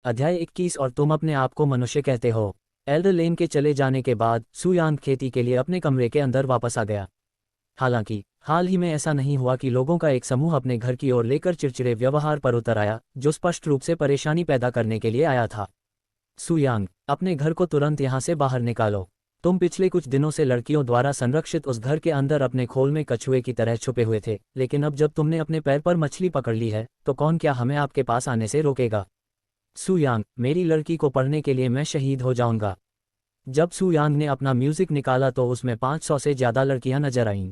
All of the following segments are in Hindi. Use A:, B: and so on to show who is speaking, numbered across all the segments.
A: अध्याय 21 और तुम अपने आप को मनुष्य कहते हो। एल्डर लेन के चले जाने के बाद सु यांग खेती के लिए अपने कमरे के अंदर वापस आ गया। हालांकि हाल ही में ऐसा नहीं हुआ कि लोगों का एक समूह अपने घर की ओर लेकर चिड़चिड़े व्यवहार पर उतर आया, जो स्पष्ट रूप से परेशानी पैदा करने के लिए आया था। सु यांग, अपने घर को तुरंत यहाँ से बाहर निकालो। तुम पिछले कुछ दिनों से लड़कियों द्वारा संरक्षित उस घर के अंदर अपने खोल में कछुए की तरह छुपे हुए थे, लेकिन अब जब तुमने अपने पैर पर मछली पकड़ ली है तो कौन क्या हमें आपके पास आने से रोकेगा? सु यांग, मेरी लड़की को पढ़ने के लिए मैं शहीद हो जाऊंगा। जब सु यांग ने अपना म्यूजिक निकाला तो उसमें 500 से ज्यादा लड़कियां नजर आईं।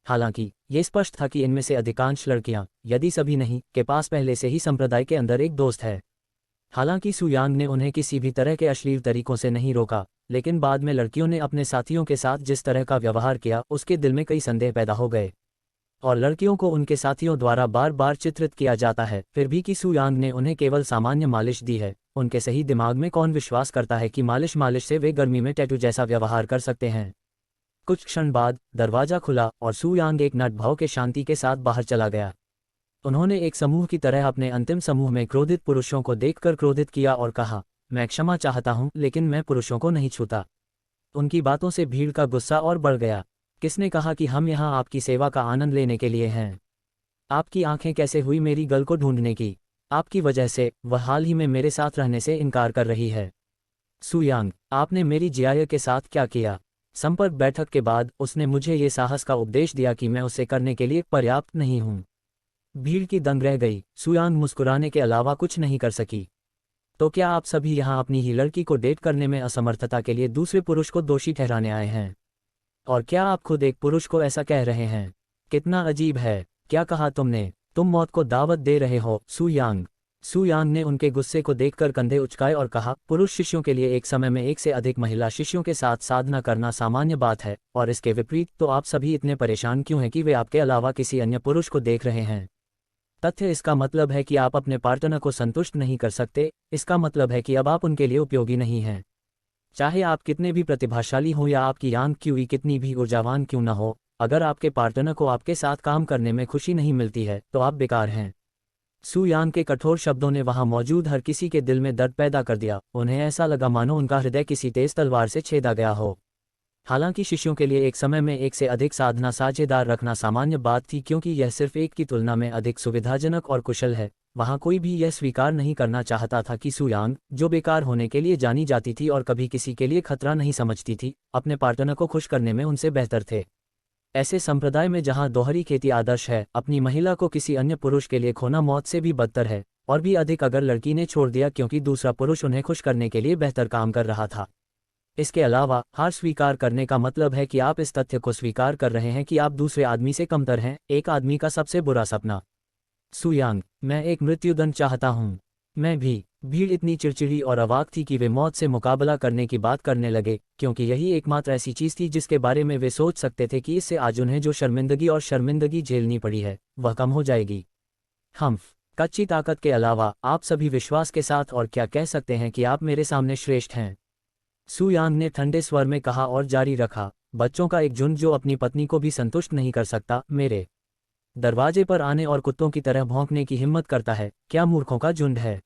A: हालांकि ये स्पष्ट था कि इनमें से अधिकांश लड़कियां, यदि सभी नहीं, के पास पहले से ही संप्रदाय के अंदर एक दोस्त है। हालांकि सु यांग ने उन्हें किसी भी तरह के अश्लील तरीकों से नहीं रोका, लेकिन बाद में लड़कियों ने अपने साथियों के साथ जिस तरह का व्यवहार किया उसके दिल में कई संदेह पैदा हो गए। और लड़कियों को उनके साथियों द्वारा बार बार चित्रित किया जाता है, फिर भी कि सु यांग ने उन्हें केवल सामान्य मालिश दी है। उनके सही दिमाग में कौन विश्वास करता है कि मालिश से वे गर्मी में टैटू जैसा व्यवहार कर सकते हैं? कुछ क्षण बाद दरवाजा खुला और सु यांग एक नट भाव के शांति के साथ बाहर चला गया। उन्होंने एक समूह की तरह अपने अंतिम समूह में क्रोधित पुरुषों को देखकर क्रोधित किया और कहा, मैं क्षमा चाहता हूं, लेकिन मैं पुरुषों को नहीं छूता। उनकी बातों से भीड़ का गुस्सा और बढ़ गया। किसने कहा कि हम यहाँ आपकी सेवा का आनंद लेने के लिए हैं? आपकी आंखें कैसे हुई मेरी गर्ल को ढूंढने की? आपकी वजह से वह हाल ही में मेरे साथ रहने से इनकार कर रही है। सु यांग, आपने मेरी जियाय के साथ क्या किया? संपर्क बैठक के बाद उसने मुझे ये साहस का उपदेश दिया कि मैं उसे करने के लिए पर्याप्त नहीं हूँ। भीड़ की दंग रह गई। सु यांग मुस्कुराने के अलावा कुछ नहीं कर सकी। तो क्या आप सभी यहाँ अपनी ही लड़की को डेट करने में असमर्थता के लिए दूसरे पुरुष को दोषी ठहराने आए हैं? और क्या आप खुद एक पुरुष को ऐसा कह रहे हैं? कितना अजीब है। क्या कहा तुमने? तुम मौत को दावत दे रहे हो, सु यांग। सु यांग ने उनके गुस्से को देखकर कंधे उचकाए और कहा, पुरुष शिष्यों के लिए एक समय में एक से अधिक महिला शिष्यों के साथ साधना करना सामान्य बात है, और इसके विपरीत तो आप सभी इतने परेशान क्यों हैं कि वे आपके अलावा किसी अन्य पुरुष को देख रहे हैं? तथ्य इसका मतलब है कि आप अपने पार्टनर को संतुष्ट नहीं कर सकते। इसका मतलब है कि अब आप उनके लिए उपयोगी नहीं हैं। चाहे आप कितने भी प्रतिभाशाली हो या आपकी यांग क्यूई कितनी भी ऊर्जावान क्यों न हो, अगर आपके पार्टनर को आपके साथ काम करने में खुशी नहीं मिलती है तो आप बेकार हैं। सु यांग के कठोर शब्दों ने वहां मौजूद हर किसी के दिल में दर्द पैदा कर दिया। उन्हें ऐसा लगा मानो उनका हृदय किसी तेज तलवार से छेदा गया हो। हालांकि शिष्यों के लिए एक समय में एक से अधिक साधना साझेदार रखना सामान्य बात थी, क्योंकि यह सिर्फ एक की तुलना में अधिक सुविधाजनक और कुशल है। वहां कोई भी यह स्वीकार नहीं करना चाहता था कि सु यांग, जो बेकार होने के लिए जानी जाती थी और कभी किसी के लिए खतरा नहीं समझती थी, अपने पार्टनर को खुश करने में उनसे बेहतर थे। ऐसे संप्रदाय में जहां दोहरी खेती आदर्श है, अपनी महिला को किसी अन्य पुरुष के लिए खोना मौत से भी बदतर है, और भी अधिक अगर लड़की ने छोड़ दिया क्योंकि दूसरा पुरुष उन्हें खुश करने के लिए बेहतर काम कर रहा था। इसके अलावा हार स्वीकार करने का मतलब है कि आप इस तथ्य को स्वीकार कर रहे हैं कि आप दूसरे आदमी से कमतर हैं, एक आदमी का सबसे बुरा सपना। सु यांग, मैं एक मृत्युदंड चाहता हूँ। मैं भी। भीड़ इतनी चिड़चिड़ी और अवाक थी कि वे मौत से मुकाबला करने की बात करने लगे, क्योंकि यही एकमात्र ऐसी चीज थी जिसके बारे में वे सोच सकते थे कि इससे आज उन्हें जो शर्मिंदगी झेलनी पड़ी है वह कम हो जाएगी। हम्फ, कच्ची ताकत के अलावा आप सभी विश्वास के साथ और क्या कह सकते हैं कि आप मेरे सामने श्रेष्ठ हैं? सु यांग ने ठंडे स्वर में कहा और जारी रखा, बच्चों का एक झुंड जो अपनी पत्नी को भी संतुष्ट नहीं कर सकता, मेरे दरवाजे पर आने और कुत्तों की तरह भौंकने की हिम्मत करता है, क्या मूर्खों का झुंड है।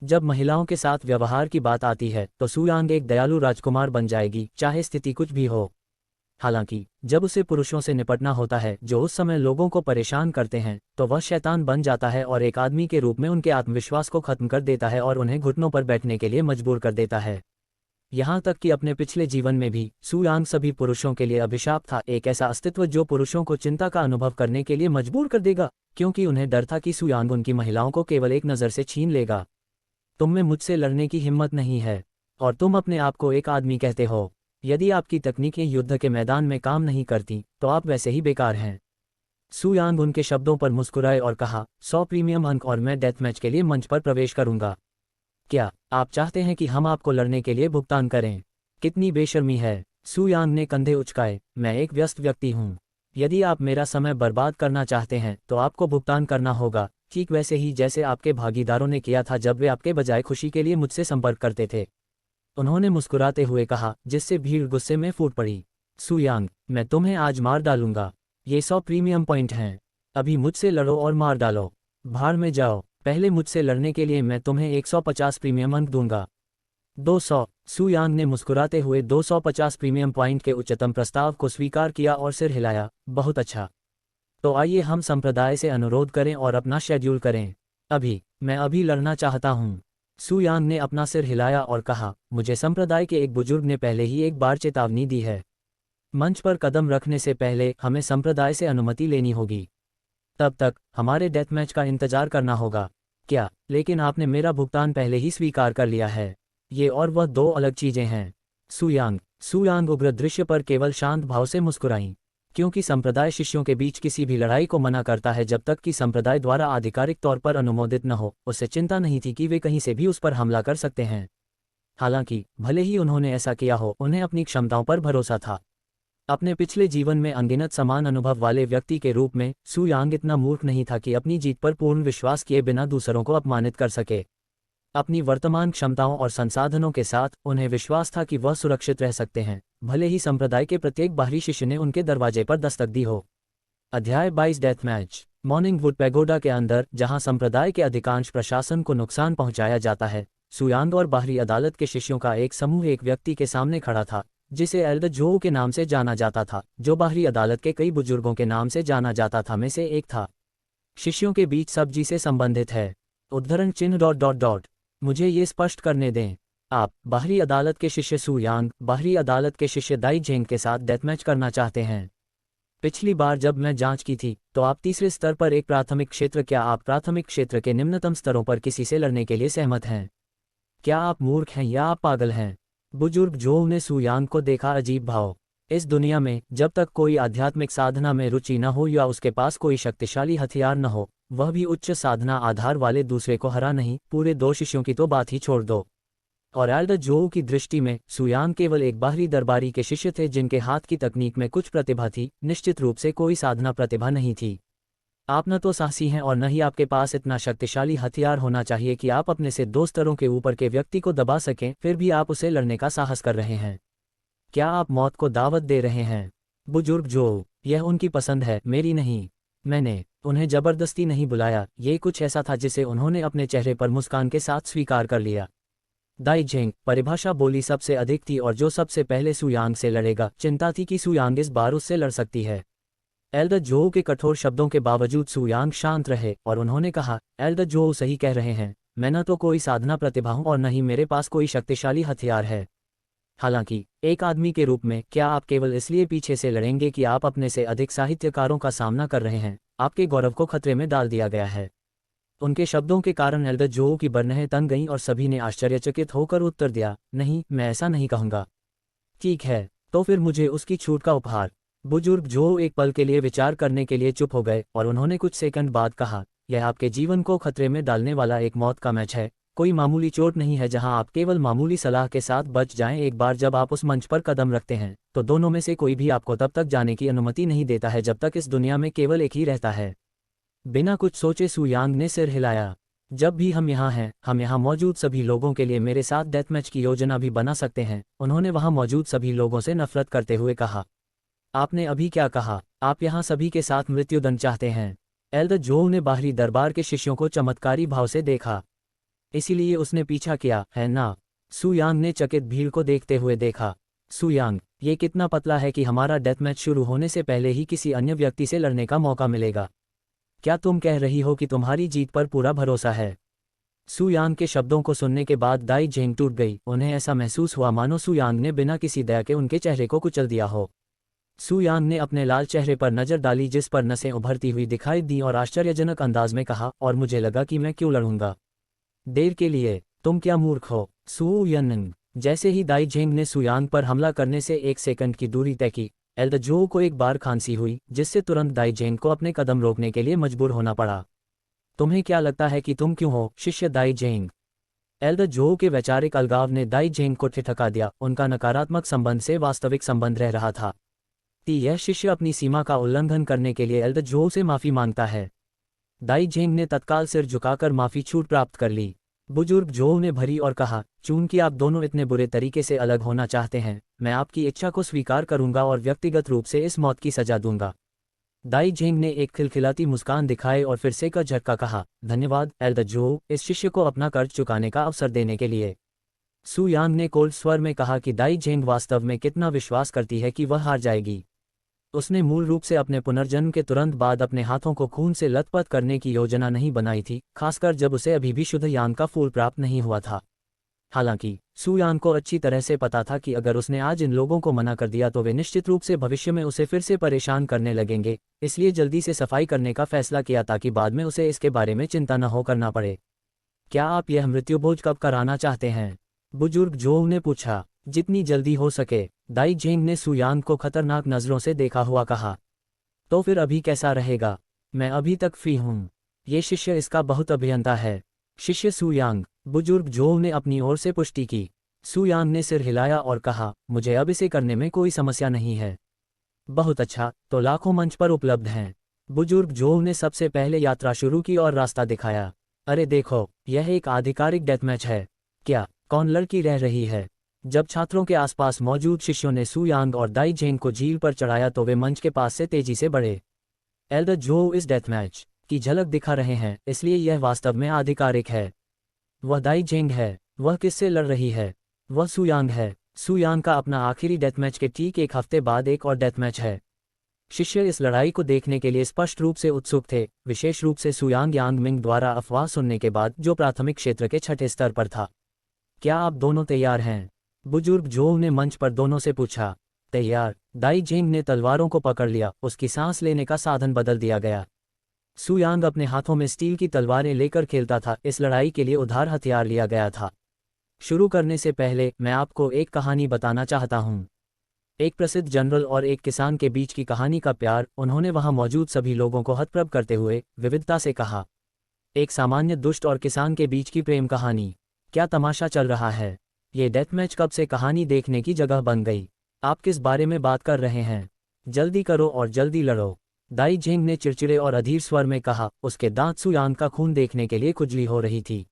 A: जब महिलाओं के साथ व्यवहार की बात आती है तो सु यांग एक दयालु राजकुमार बन जाएगी, चाहे स्थिति कुछ भी हो। हालांकि जब उसे पुरुषों से निपटना होता है जो उस समय लोगों को परेशान करते हैं, तो वह शैतान बन जाता है और एक आदमी के रूप में उनके आत्मविश्वास को खत्म कर देता है और उन्हें घुटनों पर बैठने के लिए मजबूर कर देता है। यहाँ तक कि अपने पिछले जीवन में भी सु यांग सभी पुरुषों के लिए अभिशाप था, एक ऐसा अस्तित्व जो पुरुषों को चिंता का अनुभव करने के लिए मजबूर कर देगा, क्योंकि उन्हें डर था कि सु यांग उनकी महिलाओं को केवल एक नज़र से छीन लेगा। तुम में मुझसे लड़ने की हिम्मत नहीं है, और तुम अपने आप को एक आदमी कहते हो। यदि आपकी तकनीकें युद्ध के मैदान में काम नहीं करती तो आप वैसे ही बेकार हैं। सु यांग उनके शब्दों पर मुस्कुराए और कहा, 100 प्रीमियम अंक और मैं डेथ मैच के लिए मंच पर प्रवेश करूंगा। क्या आप चाहते हैं कि हम आपको लड़ने के लिए भुगतान करें? कितनी बेशर्मी है। सु यांग ने कंधे उचकाए, मैं एक व्यस्त व्यक्ति हूँ। यदि आप मेरा समय बर्बाद करना चाहते हैं तो आपको भुगतान करना होगा, ठीक वैसे ही जैसे आपके भागीदारों ने किया था जब वे आपके बजाय खुशी के लिए मुझसे संपर्क करते थे। उन्होंने मुस्कुराते हुए कहा, जिससे भीड़ गुस्से में फूट पड़ी। सु यांग, मैं तुम्हें आज मार डालूंगा। ये 100 प्रीमियम पॉइंट हैं। अभी मुझसे लड़ो और मार डालो। भाड़ में जाओ। पहले मुझसे लड़ने के लिए मैं तुम्हें 150 प्रीमियम अंक दूंगा। 200। सू यांग ने मुस्कुराते हुए 250 प्रीमियम पॉइंट के उच्चतम प्रस्ताव को स्वीकार किया और सिर हिलाया। बहुत अच्छा। तो आइए हम संप्रदाय से अनुरोध करें और अपना शेड्यूल करें। मैं अभी लड़ना चाहता हूँ। सू यांग ने अपना सिर हिलाया और कहा, मुझे संप्रदाय के एक बुजुर्ग ने पहले ही एक बार चेतावनी दी है। मंच पर कदम रखने से पहले हमें संप्रदाय से अनुमति लेनी होगी। तब तक हमारे डेथ मैच का इंतजार करना होगा। क्या? लेकिन आपने मेरा भुगतान पहले ही स्वीकार कर लिया है। ये और वह दो अलग चीजें हैं। सू यांग उग्र दृश्य पर केवल शांत भाव से मुस्कुराईं, क्योंकि संप्रदाय शिष्यों के बीच किसी भी लड़ाई को मना करता है जब तक कि संप्रदाय द्वारा आधिकारिक तौर पर अनुमोदित न हो। उसे चिंता नहीं थी कि वे कहीं से भी उस पर हमला कर सकते हैं। हालांकि भले ही उन्होंने ऐसा किया हो, उन्हें अपनी क्षमताओं पर भरोसा था। अपने पिछले जीवन में अनगिनत समान अनुभव वाले व्यक्ति के रूप में सू यांग इतना मूर्ख नहीं था कि अपनी जीत पर पूर्ण विश्वास किए बिना दूसरों को अपमानित कर सके। अपनी वर्तमान क्षमताओं और संसाधनों के साथ उन्हें विश्वास था कि वह सुरक्षित रह सकते हैं, भले ही संप्रदाय के प्रत्येक बाहरी शिष्य ने उनके दरवाजे पर दस्तक दी हो। अध्याय 22 death match. Morning would pagoda के अंदर, जहां संप्रदाय के अधिकांश प्रशासन को नुकसान पहुंचाया जाता है, सू यांग और बाहरी अदालत के शिष्यों का एक समूह एक व्यक्ति के सामने खड़ा था जिसे एल्डर जोऊ के नाम से जाना जाता था, जो बाहरी अदालत के कई बुजुर्गों के नाम से जाना जाता था में से एक था। शिष्यों के बीच सब्जी से संबंधित है। उद्धरण चिन्ह ... मुझे ये स्पष्ट करने दें, आप बाहरी अदालत के शिष्य सू यांग बाहरी अदालत के शिष्य दाई जेंग के साथ डेथमैच करना चाहते हैं। पिछली बार जब मैं जांच की थी तो आप तीसरे स्तर पर एक प्राथमिक क्षेत्र, क्या आप प्राथमिक क्षेत्र के निम्नतम स्तरों पर किसी से लड़ने के लिए सहमत हैं? क्या आप मूर्ख हैं या आप पागल हैं? बुजुर्ग जोऊ ने सू यांग को देखा। अजीब भाव। इस दुनिया में जब तक कोई आध्यात्मिक साधना में रुचि न हो या उसके पास कोई शक्तिशाली हथियार न हो, वह भी उच्च साधना आधार वाले दूसरे को हरा नहीं। पूरे दो शिष्यों की तो बात ही छोड़ दो। और एल्डर जोऊ की दृष्टि में सू यांग केवल एक बाहरी दरबारी के शिष्य थे जिनके हाथ की तकनीक में कुछ प्रतिभा थी, निश्चित रूप से कोई साधना प्रतिभा नहीं थी। आप न तो साहसी हैं और न ही आपके पास इतना शक्तिशाली हथियार होना चाहिए कि आप अपने से 2 स्तरों के ऊपर के व्यक्ति को दबा सकें, फिर भी आप उसे लड़ने का साहस कर रहे हैं। क्या आप मौत को दावत दे रहे हैं? बुजुर्ग जोऊ, यह उनकी पसंद है, मेरी नहीं। मैंने उन्हें जबरदस्ती नहीं बुलाया। ये कुछ ऐसा था जिसे उन्होंने अपने चेहरे पर मुस्कान के साथ स्वीकार कर लिया। दाई जेंग, परिभाषा बोली सबसे अधिक थी और जो सबसे पहले सू यांग से लड़ेगा। चिंता थी कि सू यांग इस बार उससे लड़ सकती है। एल्डर जोऊ के कठोर शब्दों के बावजूद सू यांग शांत रहे और उन्होंने कहा, एल्डर जोऊ सही कह रहे हैं, मैं न तो कोई साधना प्रतिभा हूं और न ही मेरे पास कोई शक्तिशाली हथियार है। हालांकि एक आदमी के रूप में क्या आप केवल इसलिए पीछे से लड़ेंगे कि आप अपने से अधिक साहित्यकारों का सामना कर रहे हैं? आपके गौरव को खतरे में डाल दिया गया है। उनके शब्दों के कारण एल्डर जोऊ की बरनें तन गईं और सभी ने आश्चर्यचकित होकर उत्तर दिया, नहीं, मैं ऐसा नहीं कहूँगा। ठीक है, तो फिर मुझे उसकी छूट का उपहार। बुजुर्ग जोऊ एक पल के लिए विचार करने के लिए चुप हो गए और उन्होंने कुछ सेकंड बाद कहा, यह आपके जीवन को खतरे में डालने वाला एक मौत का मैच है। कोई मामूली चोट नहीं है जहां आप केवल मामूली सलाह के साथ बच जाएं। एक बार जब आप उस मंच पर कदम रखते हैं तो दोनों में से कोई भी आपको तब तक जाने की अनुमति नहीं देता है जब तक इस दुनिया में केवल एक ही रहता है। बिना कुछ सोचे सू यांग ने सिर हिलाया। जब भी हम यहाँ हैं, हम यहाँ मौजूद सभी लोगों के लिए मेरे साथ डेथ मैच की योजना भी बना सकते हैं। उन्होंने वहाँ मौजूद सभी लोगों से नफरत करते हुए कहा। आपने अभी क्या कहा? आप यहाँ सभी के साथ मृत्युदंड चाहते हैं? एल्डर जोऊ ने बाहरी दरबार के शिष्यों को चमत्कारी भाव से देखा। इसीलिए उसने पीछा किया, है ना? सू यांग ने चकित भीड़ को देखते हुए देखा। सू यांग, ये कितना पतला है कि हमारा डेथ मैच शुरू होने से पहले ही किसी अन्य व्यक्ति से लड़ने का मौका मिलेगा। क्या तुम कह रही हो कि तुम्हारी जीत पर पूरा भरोसा है? सू यांग के शब्दों को सुनने के बाद दाई जेंग टूट गई। उन्हें ऐसा महसूस हुआ मानो सू यांग ने बिना किसी दया के उनके चेहरे को कुचल दिया हो। सू यांग ने अपने लाल चेहरे पर नजर डाली जिस पर नसें उभरती हुई दिखाई दी और आश्चर्यजनक अंदाज में कहा, और मुझे लगा कि मैं क्यों लड़ूंगा देर के लिए? तुम क्या मूर्ख हो? सू यनन। जैसे ही दाई जेंग ने सू यांग पर हमला करने से 1 सेकंड की दूरी तय की, एल्डर जोऊ को एक बार खांसी हुई जिससे तुरंत दाई जेंग को अपने कदम रोकने के लिए मजबूर होना पड़ा। तुम्हें क्या लगता है कि तुम क्यों हो, शिष्य दाई जेंग? एल्डर जोऊ के वैचारिक अलगाव ने दाई जेंग को ठिठका दिया। उनका नकारात्मक संबंध से वास्तविक संबंध रह रहा था। यह शिष्य अपनी सीमा का उल्लंघन करने के लिए एल्डर जोऊ से माफी मांगता है। दाई जेंग ने तत्काल सिर झुकाकर माफी छूट प्राप्त कर ली। बुजुर्ग जोऊ ने भरी और कहा, चूंकि आप दोनों इतने बुरे तरीके से अलग होना चाहते हैं, मैं आपकी इच्छा को स्वीकार करूंगा और व्यक्तिगत रूप से इस मौत की सजा दूंगा। दाई झेंग ने एक खिलखिलाती मुस्कान दिखाई और फिर से का झटका कहा, धन्यवाद एल्डर जो, इस शिष्य को अपना कर्ज चुकाने का अवसर देने के लिए। सू यांग ने कोल्ड स्वर में कहा कि दाई झेंग वास्तव में कितना विश्वास करती है कि वह हार जाएगी। उसने मूल रूप से अपने पुनर्जन्म के तुरंत बाद अपने हाथों को खून से लथपथ करने की योजना नहीं बनाई थी, खासकर जब उसे अभी भी शुद्ध यांग का फूल प्राप्त नहीं हुआ था। हालांकि सू यांग को अच्छी तरह से पता था कि अगर उसने आज इन लोगों को मना कर दिया तो वे निश्चित रूप से भविष्य में उसे फिर से परेशान करने लगेंगे, इसलिए जल्दी से सफाई करने का फैसला किया ताकि बाद में उसे इसके बारे में चिंता न हो करना पड़े। क्या आप यह मृत्युभोज कब कराना चाहते हैं? बुजुर्ग जोऊ ने पूछा। जितनी जल्दी हो सके, दाई झेंग ने सू यांग को खतरनाक नजरों से देखा हुआ कहा। तो फिर अभी कैसा रहेगा? मैं अभी तक फ्री हूँ। ये शिष्य इसका बहुत अभियंता है। शिष्य सू यांग, बुजुर्ग जोऊ ने अपनी ओर से पुष्टि की। सू यांग ने सिर हिलाया और कहा, मुझे अब इसे करने में कोई समस्या नहीं है। बहुत अच्छा, तो लाखों मंच पर उपलब्ध हैं। बुजुर्ग जोऊ ने सबसे पहले यात्रा शुरू की और रास्ता दिखाया। अरे देखो, यह एक आधिकारिक डेथ मैच है। क्या कौन लड़की रह रही है? जब छात्रों के आसपास मौजूद शिष्यों ने सू यांग और दाई झेंग को झील पर चढ़ाया तो वे मंच के पास से तेजी से बढ़े। एल्डर जोऊ इस डेथ मैच की झलक दिखा रहे हैं, इसलिए यह वास्तव में आधिकारिक है। वह दाई झेंग है। वह किससे लड़ रही है? वह सू यांग है। सू यांग का अपना आखिरी डेथ मैच के ठीक एक हफ्ते बाद एक और डेथ मैच है। शिष्य इस लड़ाई को देखने के लिए स्पष्ट रूप से उत्सुक थे, विशेष रूप से सू यांग यांगमिंग द्वारा अफवाह सुनने के बाद, जो प्राथमिक क्षेत्र के छठे स्तर पर था। क्या आप दोनों तैयार हैं? बुजुर्ग जोऊ ने मंच पर दोनों से पूछा। तैयार, दाई झेंग ने तलवारों को पकड़ लिया, उसकी सांस लेने का साधन बदल दिया गया। सू यांग अपने हाथों में स्टील की तलवारें लेकर खेलता था, इस लड़ाई के लिए उधार हथियार लिया गया था। शुरू करने से पहले मैं आपको एक कहानी बताना चाहता हूँ। एक प्रसिद्ध जनरल और एक किसान के बीच की कहानी का प्यार, उन्होंने वहां मौजूद सभी लोगों को हतप्रभ करते हुए विविधता से कहा। एक सामान्य दुष्ट और किसान के बीच की प्रेम कहानी। क्या तमाशा चल रहा है? ये डेथ मैच कब से कहानी देखने की जगह बन गई? आप किस बारे में बात कर रहे हैं? जल्दी करो और जल्दी लड़ो, दाई झेंग ने चिड़चिड़े और अधीर स्वर में कहा। उसके दांत सू यांग का खून देखने के लिए खुजली हो रही थी।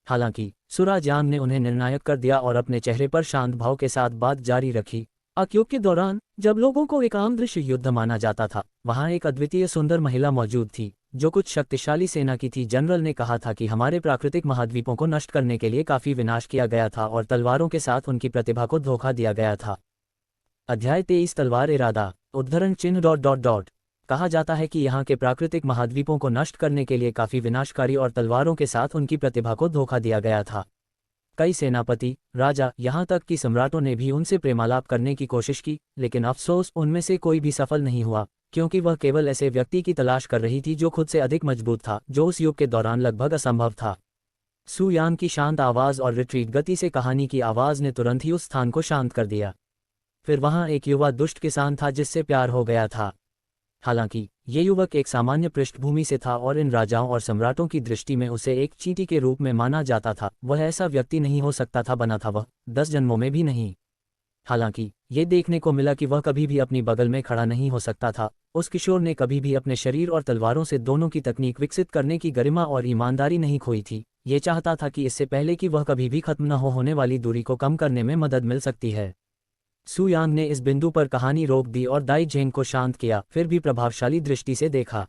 A: हालांकि सुरा यांग ने उन्हें निर्णायक कर दिया और अपने चेहरे पर शांत भाव के साथ बात जारी रखी। अक्युग के दौरान, जब लोगों को एक आम दृश्य युद्ध माना जाता था, वहां एक अद्वितीय सुंदर महिला मौजूद थी, जो कुछ शक्तिशाली सेना की थी। जनरल ने कहा था कि हमारे प्राकृतिक महाद्वीपों को नष्ट करने के लिए काफी विनाश किया गया था और तलवारों के साथ उनकी प्रतिभा को धोखा दिया गया था। अध्याय 23 तलवार इरादा, उद्धरण चिन्ह ... कहा जाता है कि यहाँ के प्राकृतिक महाद्वीपों को नष्ट करने के लिए काफी विनाशकारी और तलवारों के साथ उनकी प्रतिभा को धोखा दिया गया था। कई सेनापति, राजा, यहाँ तक कि सम्राटों ने भी उनसे प्रेमालाप करने की कोशिश की, लेकिन अफसोस उनमें से कोई भी सफल नहीं हुआ, क्योंकि वह केवल ऐसे व्यक्ति की तलाश कर रही थी जो खुद से अधिक मजबूत था, जो उस युग के दौरान लगभग असंभव था। सू यांग की शांत आवाज और रिट्रीट गति से कहानी की आवाज ने तुरंत ही उस स्थान को शांत कर दिया। फिर वहां एक युवा दुष्ट किसान था जिससे प्यार हो गया था। हालांकि ये युवक एक सामान्य पृष्ठभूमि से था और इन राजाओं और सम्राटों की दृष्टि में उसे एक चींटी के रूप में माना जाता था। वह ऐसा व्यक्ति नहीं हो सकता था, बना था वह 10 जन्मों में भी नहीं। हालांकि ये देखने को मिला कि वह कभी भी अपनी बगल में खड़ा नहीं हो सकता था। उस किशोर ने कभी भी अपने शरीर और तलवारों से दोनों की तकनीक विकसित करने की गरिमा और ईमानदारी नहीं खोई थी। ये चाहता था कि इससे पहले कि वह कभी भी खत्म न होने वाली दूरी को कम करने में मदद मिल सकती है। सू यांग ने इस बिंदु पर कहानी रोक दी और दाई झेंग को शांत किया, फिर भी प्रभावशाली दृष्टि से देखा।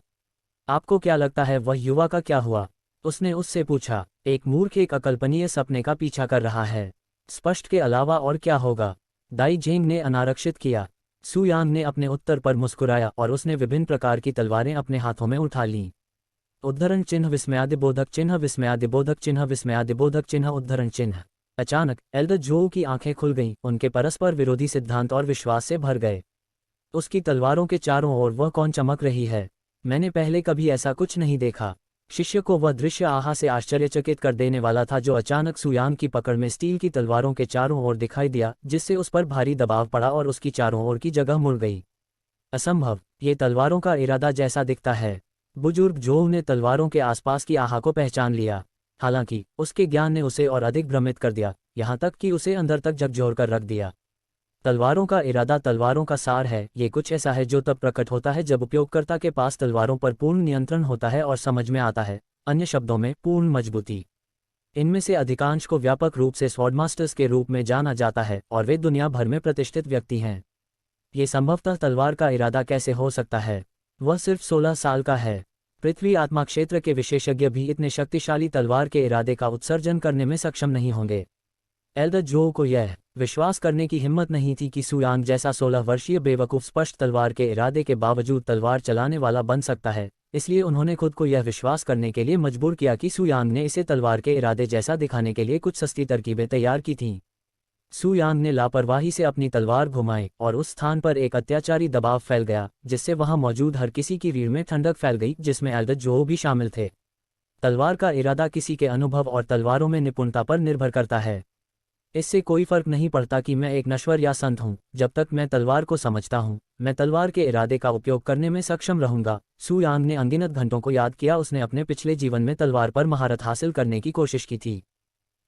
A: आपको क्या लगता है वह युवा का क्या हुआ? उसने उससे पूछा। एक मूर्ख एक अकल्पनीय सपने का पीछा कर रहा है। स्पष्ट के अलावा और क्या होगा? दाई झेंग ने अनारक्षित किया। सू यांग ने अपने उत्तर पर मुस्कुराया और उसने विभिन्न प्रकार की तलवारें अपने हाथों में उठा लीं। उद्धरण चिन्ह विस्मयादिबोधक चिन्ह विस्मयादिबोधक चिन्ह विस्मयादिबोधक चिन्ह उद्धरण चिन्ह। अचानक एल्डर जोऊ की आंखें खुल गईं, उनके परस्पर विरोधी सिद्धांत और विश्वास से भर गए। उसकी तलवारों के चारों ओर वह कौन चमक रही है? मैंने पहले कभी ऐसा कुछ नहीं देखा। शिष्य को वह दृश्य आहा से आश्चर्यचकित कर देने वाला था, जो अचानक सू यांग की पकड़ में स्टील की तलवारों के चारों ओर दिखाई दिया, जिससे उस पर भारी दबाव पड़ा और उसकी चारों ओर की जगह मुड़ गई। असंभव, ये तलवारों का इरादा जैसा दिखता है। बुजुर्ग जोऊ ने तलवारों के आसपास की आहा को पहचान लिया। हालांकि उसके ज्ञान ने उसे और अधिक भ्रमित कर दिया, यहाँ तक कि उसे अंदर तक झकझोर कर रख दिया। तलवारों का इरादा तलवारों का सार है। ये कुछ ऐसा है जो तब प्रकट होता है जब उपयोगकर्ता के पास तलवारों पर पूर्ण नियंत्रण होता है और समझ में आता है, अन्य शब्दों में पूर्ण मजबूती। इनमें से अधिकांश को व्यापक रूप से स्वॉर्डमास्टर्स के रूप में जाना जाता है और वे दुनिया भर में प्रतिष्ठित व्यक्ति हैं। ये संभवतः तलवार का इरादा कैसे हो सकता है? वह सिर्फ 16 साल का है। पृथ्वी आत्मा क्षेत्र के विशेषज्ञ भी इतने शक्तिशाली तलवार के इरादे का उत्सर्जन करने में सक्षम नहीं होंगे। एल्डर जो को यह विश्वास करने की हिम्मत नहीं थी कि सुयांग जैसा 16 वर्षीय बेवकूफ़ स्पष्ट तलवार के इरादे के बावजूद तलवार चलाने वाला बन सकता है, इसलिए उन्होंने खुद को यह विश्वास करने के लिए मजबूर किया कि सुयांग ने इसे तलवार के इरादे जैसा दिखाने के लिए कुछ सस्ती तरकीबें तैयार की थीं। सुयांग ने लापरवाही से अपनी तलवार घुमाई और उस स्थान पर एक अत्याचारी दबाव फैल गया, जिससे वहां मौजूद हर किसी की रीढ़ में ठंडक फैल गई, जिसमें एल्डर जो भी शामिल थे। तलवार का इरादा किसी के अनुभव और तलवारों में निपुणता पर निर्भर करता है। इससे कोई फर्क नहीं पड़ता कि मैं एक नश्वर या संत हूँ, जब तक मैं तलवार को समझता हूँ, मैं तलवार के इरादे का उपयोग करने में सक्षम रहूंगा। सुयांग ने अनगिनत घंटों को याद किया, उसने अपने पिछले जीवन में तलवार पर महारत हासिल करने की कोशिश की थी।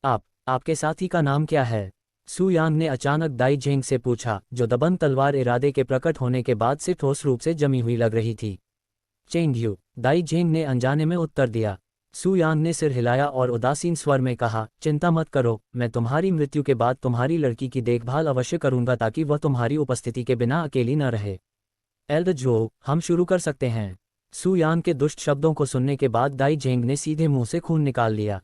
A: आपके साथी का नाम क्या है? सुयांग ने अचानक दाई झेंग से पूछा, जो दबंग तलवार इरादे के प्रकट होने के बाद से ठोस रूप से जमी हुई लग रही थी। चेंगयू, दाई झेंग ने अनजाने में उत्तर दिया। सुयांग ने सिर हिलाया और उदासीन स्वर में कहा, चिंता मत करो, मैं तुम्हारी मृत्यु के बाद तुम्हारी लड़की की देखभाल अवश्य करूंगा ताकि वह तुम्हारी उपस्थिति के बिना अकेली न रहे। एल्डर जो, हम शुरू कर सकते हैं। सुयांग के दुष्ट शब्दों को सुनने के बाद दाई झेंग ने सीधे मुंह से खून निकाल लिया।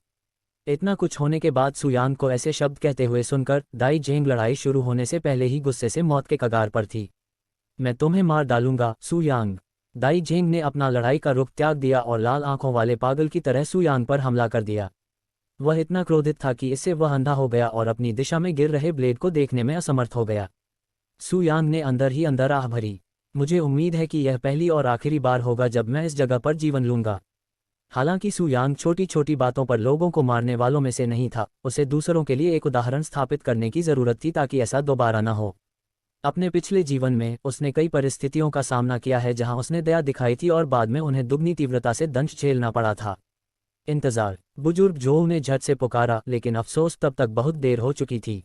A: इतना कुछ होने के बाद सुयांग को ऐसे शब्द कहते हुए सुनकर दाई झेंग लड़ाई शुरू होने से पहले ही गुस्से से मौत के कगार पर थी। मैं तुम्हें मार डालूंगा, सुयांग। दाई झेंग ने अपना लड़ाई का रुख त्याग दिया और लाल आंखों वाले पागल की तरह सुयांग पर हमला कर दिया। वह इतना क्रोधित था कि इससे वह अंधा हो गया और अपनी दिशा में गिर रहे ब्लेड को देखने में असमर्थ हो गया। सुयांग ने अंदर ही अंदर आह भरी, मुझे उम्मीद है कि यह पहली और आखिरी बार होगा जब मैं इस जगह पर जीवन लूंगा। हालांकि सुयांग छोटी छोटी बातों पर लोगों को मारने वालों में से नहीं था, उसे दूसरों के लिए एक उदाहरण स्थापित करने की जरूरत थी ताकि ऐसा दोबारा न हो। अपने पिछले जीवन में उसने कई परिस्थितियों का सामना किया है जहां उसने दया दिखाई थी और बाद में उन्हें दुगनी तीव्रता से दंश झेलना पड़ा था। इंतजार, बुजुर्ग जोऊ ने झट से पुकारा, लेकिन अफसोस तब तक बहुत देर हो चुकी थी।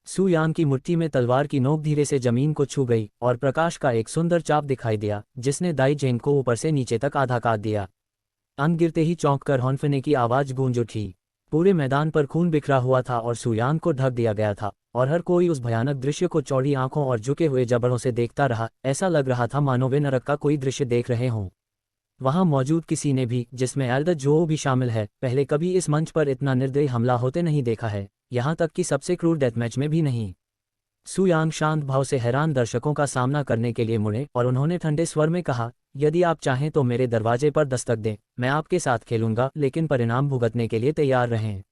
A: सुयांग की मुट्ठी में तलवार की नोक धीरे से जमीन को छू गई और प्रकाश का एक सुंदर चाप दिखाई दिया, जिसने दाई झेंग को ऊपर से नीचे तक आधा काट दिया। अंग गिरते ही चौंक कर हौंफने की आवाज गूंज उठी। पूरे मैदान पर खून बिखरा हुआ था और सुयांग को ढक दिया गया था, और हर कोई उस भयानक दृश्य को चौड़ी आंखों और झुके हुए जबड़ों से देखता रहा। ऐसा लग रहा था मानो वे नरक का कोई दृश्य देख रहे हों। वहां मौजूद किसी ने भी, जिसमें एल्डर जो भी शामिल है, पहले कभी इस मंच पर इतना निर्दयी हमला होते नहीं देखा है, यहां तक कि सबसे क्रूर डेथमैच में भी नहीं। सुयांग शांत भाव से हैरान दर्शकों का सामना करने के लिए मुड़े और उन्होंने ठंडे स्वर में कहा, यदि आप चाहें तो मेरे दरवाजे पर दस्तक दें, मैं आपके साथ खेलूंगा, लेकिन परिणाम भुगतने के लिए तैयार रहें।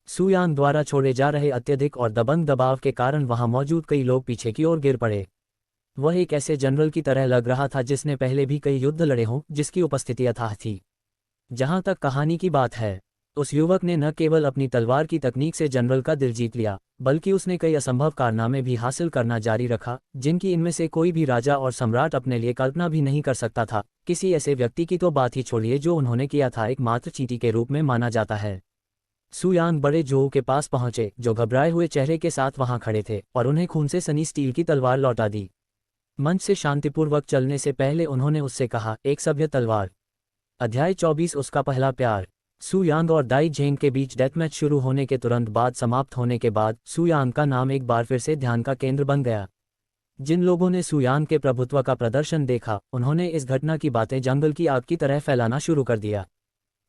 A: सुयांग द्वारा छोड़े जा रहे अत्यधिक और दबंग दबाव के कारण वहां मौजूद कई लोग पीछे की ओर गिर पड़े। वह एक ऐसे जनरल की तरह लग रहा था जिसने पहले भी कई युद्ध लड़े हों, जिसकी उपस्थिति अथाह थी। जहां तक कहानी की बात है, उस युवक ने न केवल अपनी तलवार की तकनीक से जनरल का दिल जीत लिया, बल्कि उसने कई असंभव कारनामे भी हासिल करना जारी रखा, जिनकी इनमें से कोई भी राजा और सम्राट अपने लिए कल्पना भी नहीं कर सकता था। किसी ऐसे व्यक्ति की तो बात ही छोड़िए जो उन्होंने किया था एकमात्र चींटी के रूप में माना जाता है। सुयांग बड़े जोऊ के पास पहुंचे, जो घबराए हुए चेहरे के साथ वहां खड़े थे, और उन्हें खून से सनी स्टील की तलवार लौटा दी। मंच से शांतिपूर्वक चलने से पहले उन्होंने उससे कहा, एक सभ्य तलवार। अध्याय 24, उसका पहला प्यार। सुयांग और दाई झेंग के बीच डेथमैच शुरू होने के तुरंत बाद समाप्त होने के बाद सुयांग का नाम एक बार फिर से ध्यान का केंद्र बन गया। जिन लोगों ने सुयांग के प्रभुत्व का प्रदर्शन देखा, उन्होंने इस घटना की बातें जंगल की आग की तरह फैलाना शुरू कर दिया।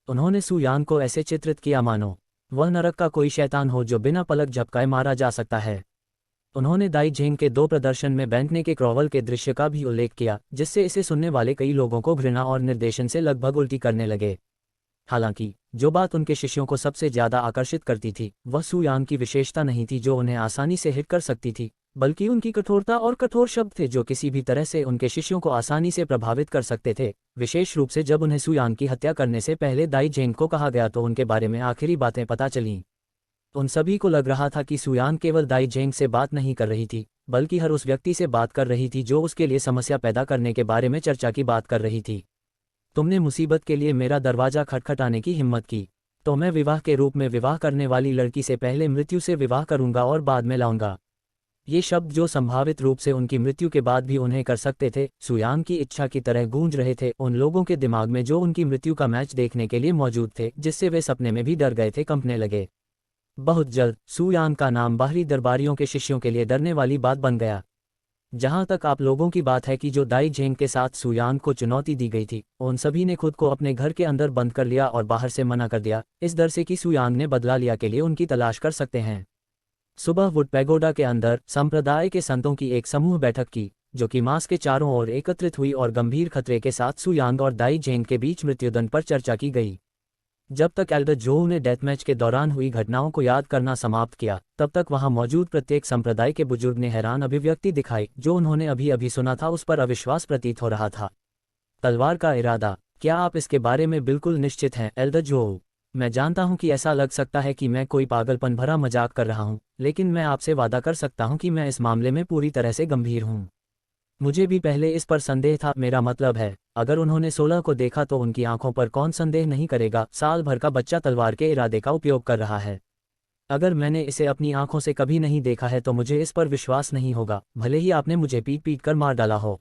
A: उन्होंने सुयांग को ऐसे चित्रित किया मानो वह नरक का कोई शैतान हो जो बिना पलक झपकाए मारा जा सकता है। उन्होंने दाई झेंग के 2 प्रदर्शन में बैंकने के क्रॉवल के दृश्य का भी उल्लेख किया, जिससे इसे सुनने वाले कई लोगों को घृणा और निर्देशन से लगभग उल्टी करने लगे। हालांकि जो बात उनके शिष्यों को सबसे ज्यादा आकर्षित करती थी, वह सुयांग की विशेषता नहीं थी जो उन्हें आसानी से हिट कर सकती थी, बल्कि उनकी कठोरता और कठोर शब्द थे जो किसी भी तरह से उनके शिष्यों को आसानी से प्रभावित कर सकते थे। विशेष रूप से जब उन्हें सुयांग की हत्या करने से पहले दाई झेंग को कहा गया तो उनके बारे में आखिरी बातें पता चलीं। उन सभी को लग रहा था कि सुयांग केवल दाई झेंग से बात नहीं कर रही थी, बल्कि हर उस व्यक्ति से बात कर रही थी जो उसके लिए समस्या पैदा करने के बारे में चर्चा की बात कर रही थी। तुमने मुसीबत के लिए मेरा दरवाजा खटखटाने की हिम्मत की, तो मैं विवाह के रूप में विवाह करने वाली लड़की से पहले मृत्यु से विवाह करूंगा और बाद में लाऊंगा। ये शब्द जो संभावित रूप से उनकी मृत्यु के बाद भी उन्हें कर सकते थे, सुयांग की इच्छा की तरह गूंज रहे थे उन लोगों के दिमाग में जो उनकी मृत्यु का मैच देखने के लिए मौजूद थे, जिससे वे सपने में भी डर गए थे, कंपने लगे। बहुत जल्द सुयांग का नाम बाहरी दरबारियों के शिष्यों के लिए डरने वाली बात बन गया। जहां तक आप लोगों की बात है कि जो दाई झेंग के साथ सुयांग को चुनौती दी गई थी, उन सभी ने खुद को अपने घर के अंदर बंद कर लिया और बाहर से मना कर दिया, इस डर से कि सुयांग ने बदला लिया के लिए उनकी तलाश कर सकते हैं। सुबह वुड पैगोडा के अंदर संप्रदाय के संतों की एक समूह बैठक की, जो कि मास के चारों ओर एकत्रित हुई और गंभीर खतरे के साथ सुयांग और दाई झेंग के बीच मृत्युदंड पर चर्चा की गई। जब तक एल्डर जोऊ ने डेथमैच के दौरान हुई घटनाओं को याद करना समाप्त किया, तब तक वहां मौजूद प्रत्येक संप्रदाय के बुजुर्ग ने हैरान अभिव्यक्ति दिखाई। जो उन्होंने अभी अभी सुना था उस पर अविश्वास प्रतीत हो रहा था। तलवार का इरादा, क्या आप इसके बारे में बिल्कुल निश्चित हैं एल्डर जोऊ? मैं जानता हूं कि ऐसा लग सकता है कि मैं कोई पागलपन भरा मजाक कर रहा हूं, लेकिन मैं आपसे वादा कर सकता हूं कि मैं इस मामले में पूरी तरह से गंभीर हूं। मुझे भी पहले इस पर संदेह था। मेरा मतलब है, अगर उन्होंने 16 को देखा तो उनकी आंखों पर कौन संदेह नहीं करेगा। साल भर का बच्चा तलवार के इरादे का उपयोग कर रहा है। अगर मैंने इसे अपनी आंखों से कभी नहीं देखा है तो मुझे इस पर विश्वास नहीं होगा, भले ही आपने मुझे पीट पीट कर मार डाला हो।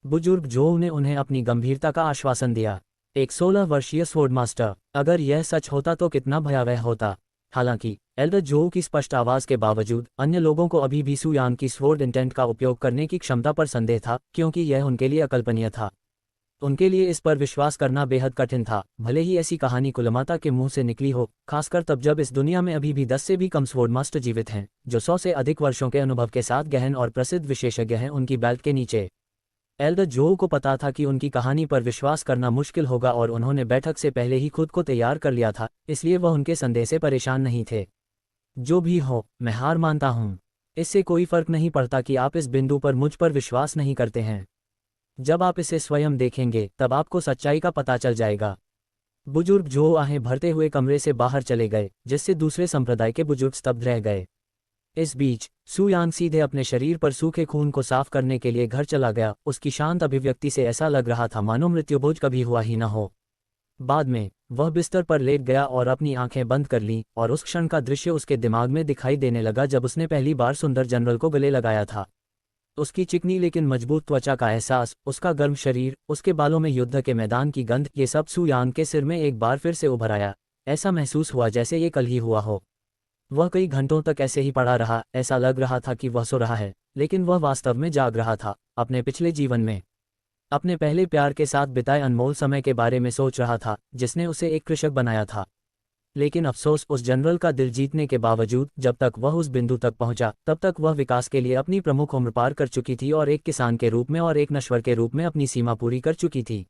A: बुजुर्ग जोऊ ने उन्हें अपनी गंभीरता का आश्वासन दिया। एक 16 वर्षीय स्वॉर्ड मास्टर, अगर यह सच होता तो कितना भयावह होता। हालांकि एल्डर जोऊ की स्पष्ट आवाज के बावजूद अन्य लोगों को अभी भी सुयांग की स्वॉर्ड इंटेंट का उपयोग करने की क्षमता पर संदेह था, क्योंकि यह उनके लिए अकल्पनीय था। उनके लिए इस पर विश्वास करना बेहद कठिन था, भले ही ऐसी कहानी कुलमाता के मुंह से निकली हो, खासकर तब जब इस दुनिया में अभी भी 10 से भी कम स्वॉर्ड मास्टर जीवित हैं, जो 100 से अधिक वर्षों के अनुभव के साथ गहन और प्रसिद्ध विशेषज्ञ हैं उनकी बेल्ट के नीचे। एल्डर जोऊ को पता था कि उनकी कहानी पर विश्वास करना मुश्किल होगा और उन्होंने बैठक से पहले ही खुद को तैयार कर लिया था, इसलिए वह उनके संदेह से परेशान नहीं थे। जो भी हो, मैं हार मानता हूं। इससे कोई फर्क नहीं पड़ता कि आप इस बिंदु पर मुझ पर विश्वास नहीं करते हैं। जब आप इसे स्वयं देखेंगे तब आपको सच्चाई का पता चल जाएगा। बुजुर्ग जोऊ आहें भरते हुए कमरे से बाहर चले गए, जिससे दूसरे संप्रदाय के बुजुर्ग स्तब्ध रह गए। इस बीच सुयांग सीधे अपने शरीर पर सूखे खून को साफ करने के लिए घर चला गया। उसकी शांत अभिव्यक्ति से ऐसा लग रहा था मानो मृत्युभोज कभी हुआ ही न हो। बाद में वह बिस्तर पर लेट गया और अपनी आंखें बंद कर लीं, और उस क्षण का दृश्य उसके दिमाग में दिखाई देने लगा जब उसने पहली बार सुंदर जनरल को गले लगाया था। उसकी चिकनी लेकिन मजबूत त्वचा का एहसास, उसका गर्म शरीर, उसके बालों में युद्ध के मैदान की गंध, ये सब सुयांग के सिर में एक बार फिर से उभर आया। ऐसा महसूस हुआ जैसे ये कल ही हुआ हो। वह कई घंटों तक ऐसे ही पड़ा रहा। ऐसा लग रहा था कि वह सो रहा है, लेकिन वह वास्तव में जाग रहा था, अपने पिछले जीवन में, अपने पहले प्यार के साथ बिताए अनमोल समय के बारे में सोच रहा था, जिसने उसे एक कृषक बनाया था। लेकिन अफसोस, उस जनरल का दिल जीतने के बावजूद जब तक वह उस बिंदु तक पहुंचा, तब तक वह विकास के लिए अपनी प्रमुख उम्र पार कर चुकी थी और एक किसान के रूप में और एक नश्वर के रूप में अपनी सीमा पूरी कर चुकी थी।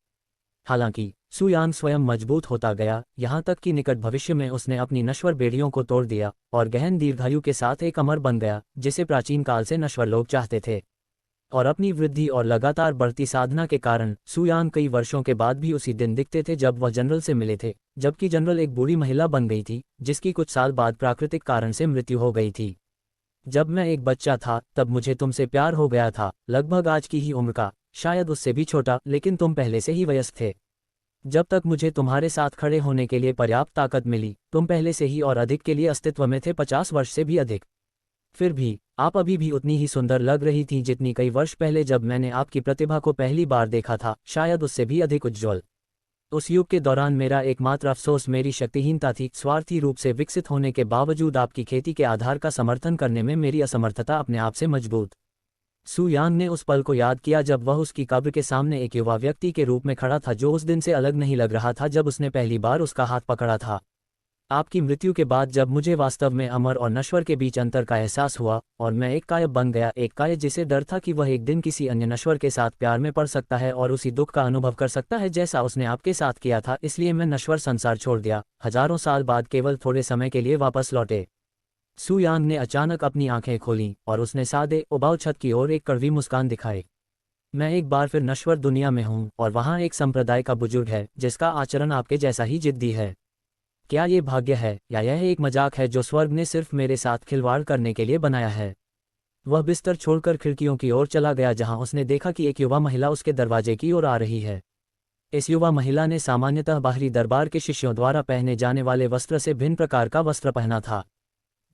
A: हालांकि सुयांग स्वयं मजबूत होता गया, यहाँ तक कि निकट भविष्य में उसने अपनी नश्वर बेड़ियों को तोड़ दिया और गहन दीर्घायु के साथ एक अमर बन गया, जिसे प्राचीन काल से नश्वर लोग चाहते थे। और अपनी वृद्धि और लगातार बढ़ती साधना के कारण सुयांग कई वर्षों के बाद भी उसी दिन दिखते थे जब वह जनरल से मिले थे, जबकि जनरल एक बूढ़ी महिला बन गई थी, जिसकी कुछ साल बाद प्राकृतिक कारण से मृत्यु हो गई थी। जब मैं एक बच्चा था तब मुझे तुमसे प्यार हो गया था, लगभग आज की ही उम्र का, शायद उससे भी छोटा, लेकिन तुम पहले से ही वयस्क थे। जब तक मुझे तुम्हारे साथ खड़े होने के लिए पर्याप्त ताकत मिली, तुम पहले से ही और अधिक के लिए अस्तित्व में थे, 50 वर्ष से भी अधिक। फिर भी आप अभी भी उतनी ही सुंदर लग रही थी जितनी कई वर्ष पहले जब मैंने आपकी प्रतिभा को पहली बार देखा था, शायद उससे भी अधिक उज्ज्वल। उस युग के दौरान मेरा एकमात्र अफसोस मेरी शक्तिहीनता थी, स्वार्थी रूप से विकसित होने के बावजूद आपकी खेती के आधार का समर्थन करने में मेरी असमर्थता अपने आप से मजबूत। सुयांग ने उस पल को याद किया जब वह उसकी कब्र के सामने एक युवा व्यक्ति के रूप में खड़ा था जो उस दिन से अलग नहीं लग रहा था जब उसने पहली बार उसका हाथ पकड़ा था। आपकी मृत्यु के बाद जब मुझे वास्तव में अमर और नश्वर के बीच अंतर का एहसास हुआ और मैं एक कायब बन गया, एक कायब जिसे डर था कि वह एक दिन किसी अन्य नश्वर के साथ प्यार में पड़ सकता है और उसी दुख का अनुभव कर सकता है जैसा उसने आपके साथ किया था, इसलिए मैं नश्वर संसार छोड़ दिया, हजारों साल बाद केवल थोड़े समय के लिए वापस लौटे। सुयांग ने अचानक अपनी आंखें खोलीं और उसने सादे उबाऊ छत की ओर एक कड़वी मुस्कान दिखाई। मैं एक बार फिर नश्वर दुनिया में हूँ और वहाँ एक संप्रदाय का बुजुर्ग है जिसका आचरण आपके जैसा ही जिद्दी है। क्या ये भाग्य है या यह एक मजाक है जो स्वर्ग ने सिर्फ मेरे साथ खिलवाड़ करने के लिए बनाया है? वह बिस्तर छोड़कर खिड़कियों की ओर चला गया जहां उसने देखा कि एक युवा महिला उसके दरवाजे की ओर आ रही है। इस युवा महिला ने सामान्यतः बाहरी दरबार के शिष्यों द्वारा पहने जाने वाले वस्त्र से भिन्न प्रकार का वस्त्र पहना था।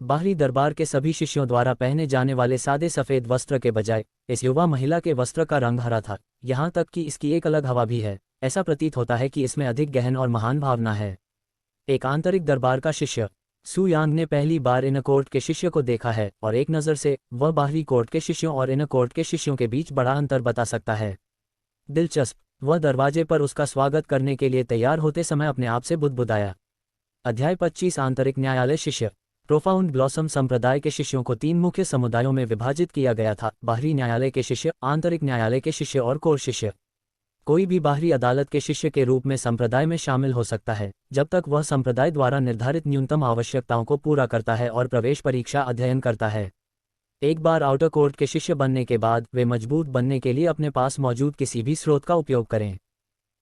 A: बाहरी दरबार के सभी शिष्यों द्वारा पहने जाने वाले सादे सफ़ेद वस्त्र के बजाय इस युवा महिला के वस्त्र का रंग हरा था, यहाँ तक कि इसकी एक अलग हवा भी है। ऐसा प्रतीत होता है कि इसमें अधिक गहन और महान भावना है। एक आंतरिक दरबार का शिष्य। सू यांग ने पहली बार इनर कोर्ट के शिष्य को देखा है और एक नज़र से वह बाहरी कोर्ट के शिष्यों और इनर कोर्ट के शिष्यों के बीच बड़ा अंतर बता सकता है। दिलचस्प, वह दरवाजे पर उसका स्वागत करने के लिए तैयार होते समय अपने आप से बुदबुदाया। अध्याय 25 आंतरिक न्यायालय शिष्य। प्रोफाउंड ब्लॉसम संप्रदाय के शिष्यों को 3 मुख्य समुदायों में विभाजित किया गया था: बाहरी न्यायालय के शिष्य, आंतरिक न्यायालय के शिष्य और कोर शिष्य। कोई भी बाहरी अदालत के शिष्य के रूप में संप्रदाय में शामिल हो सकता है जब तक वह संप्रदाय द्वारा निर्धारित न्यूनतम आवश्यकताओं को पूरा करता है और प्रवेश परीक्षा अध्ययन करता है। एक बार आउटर कोर्ट के शिष्य बनने के बाद वे मजबूत बनने के लिए अपने पास मौजूद किसी भी स्रोत का उपयोग करें।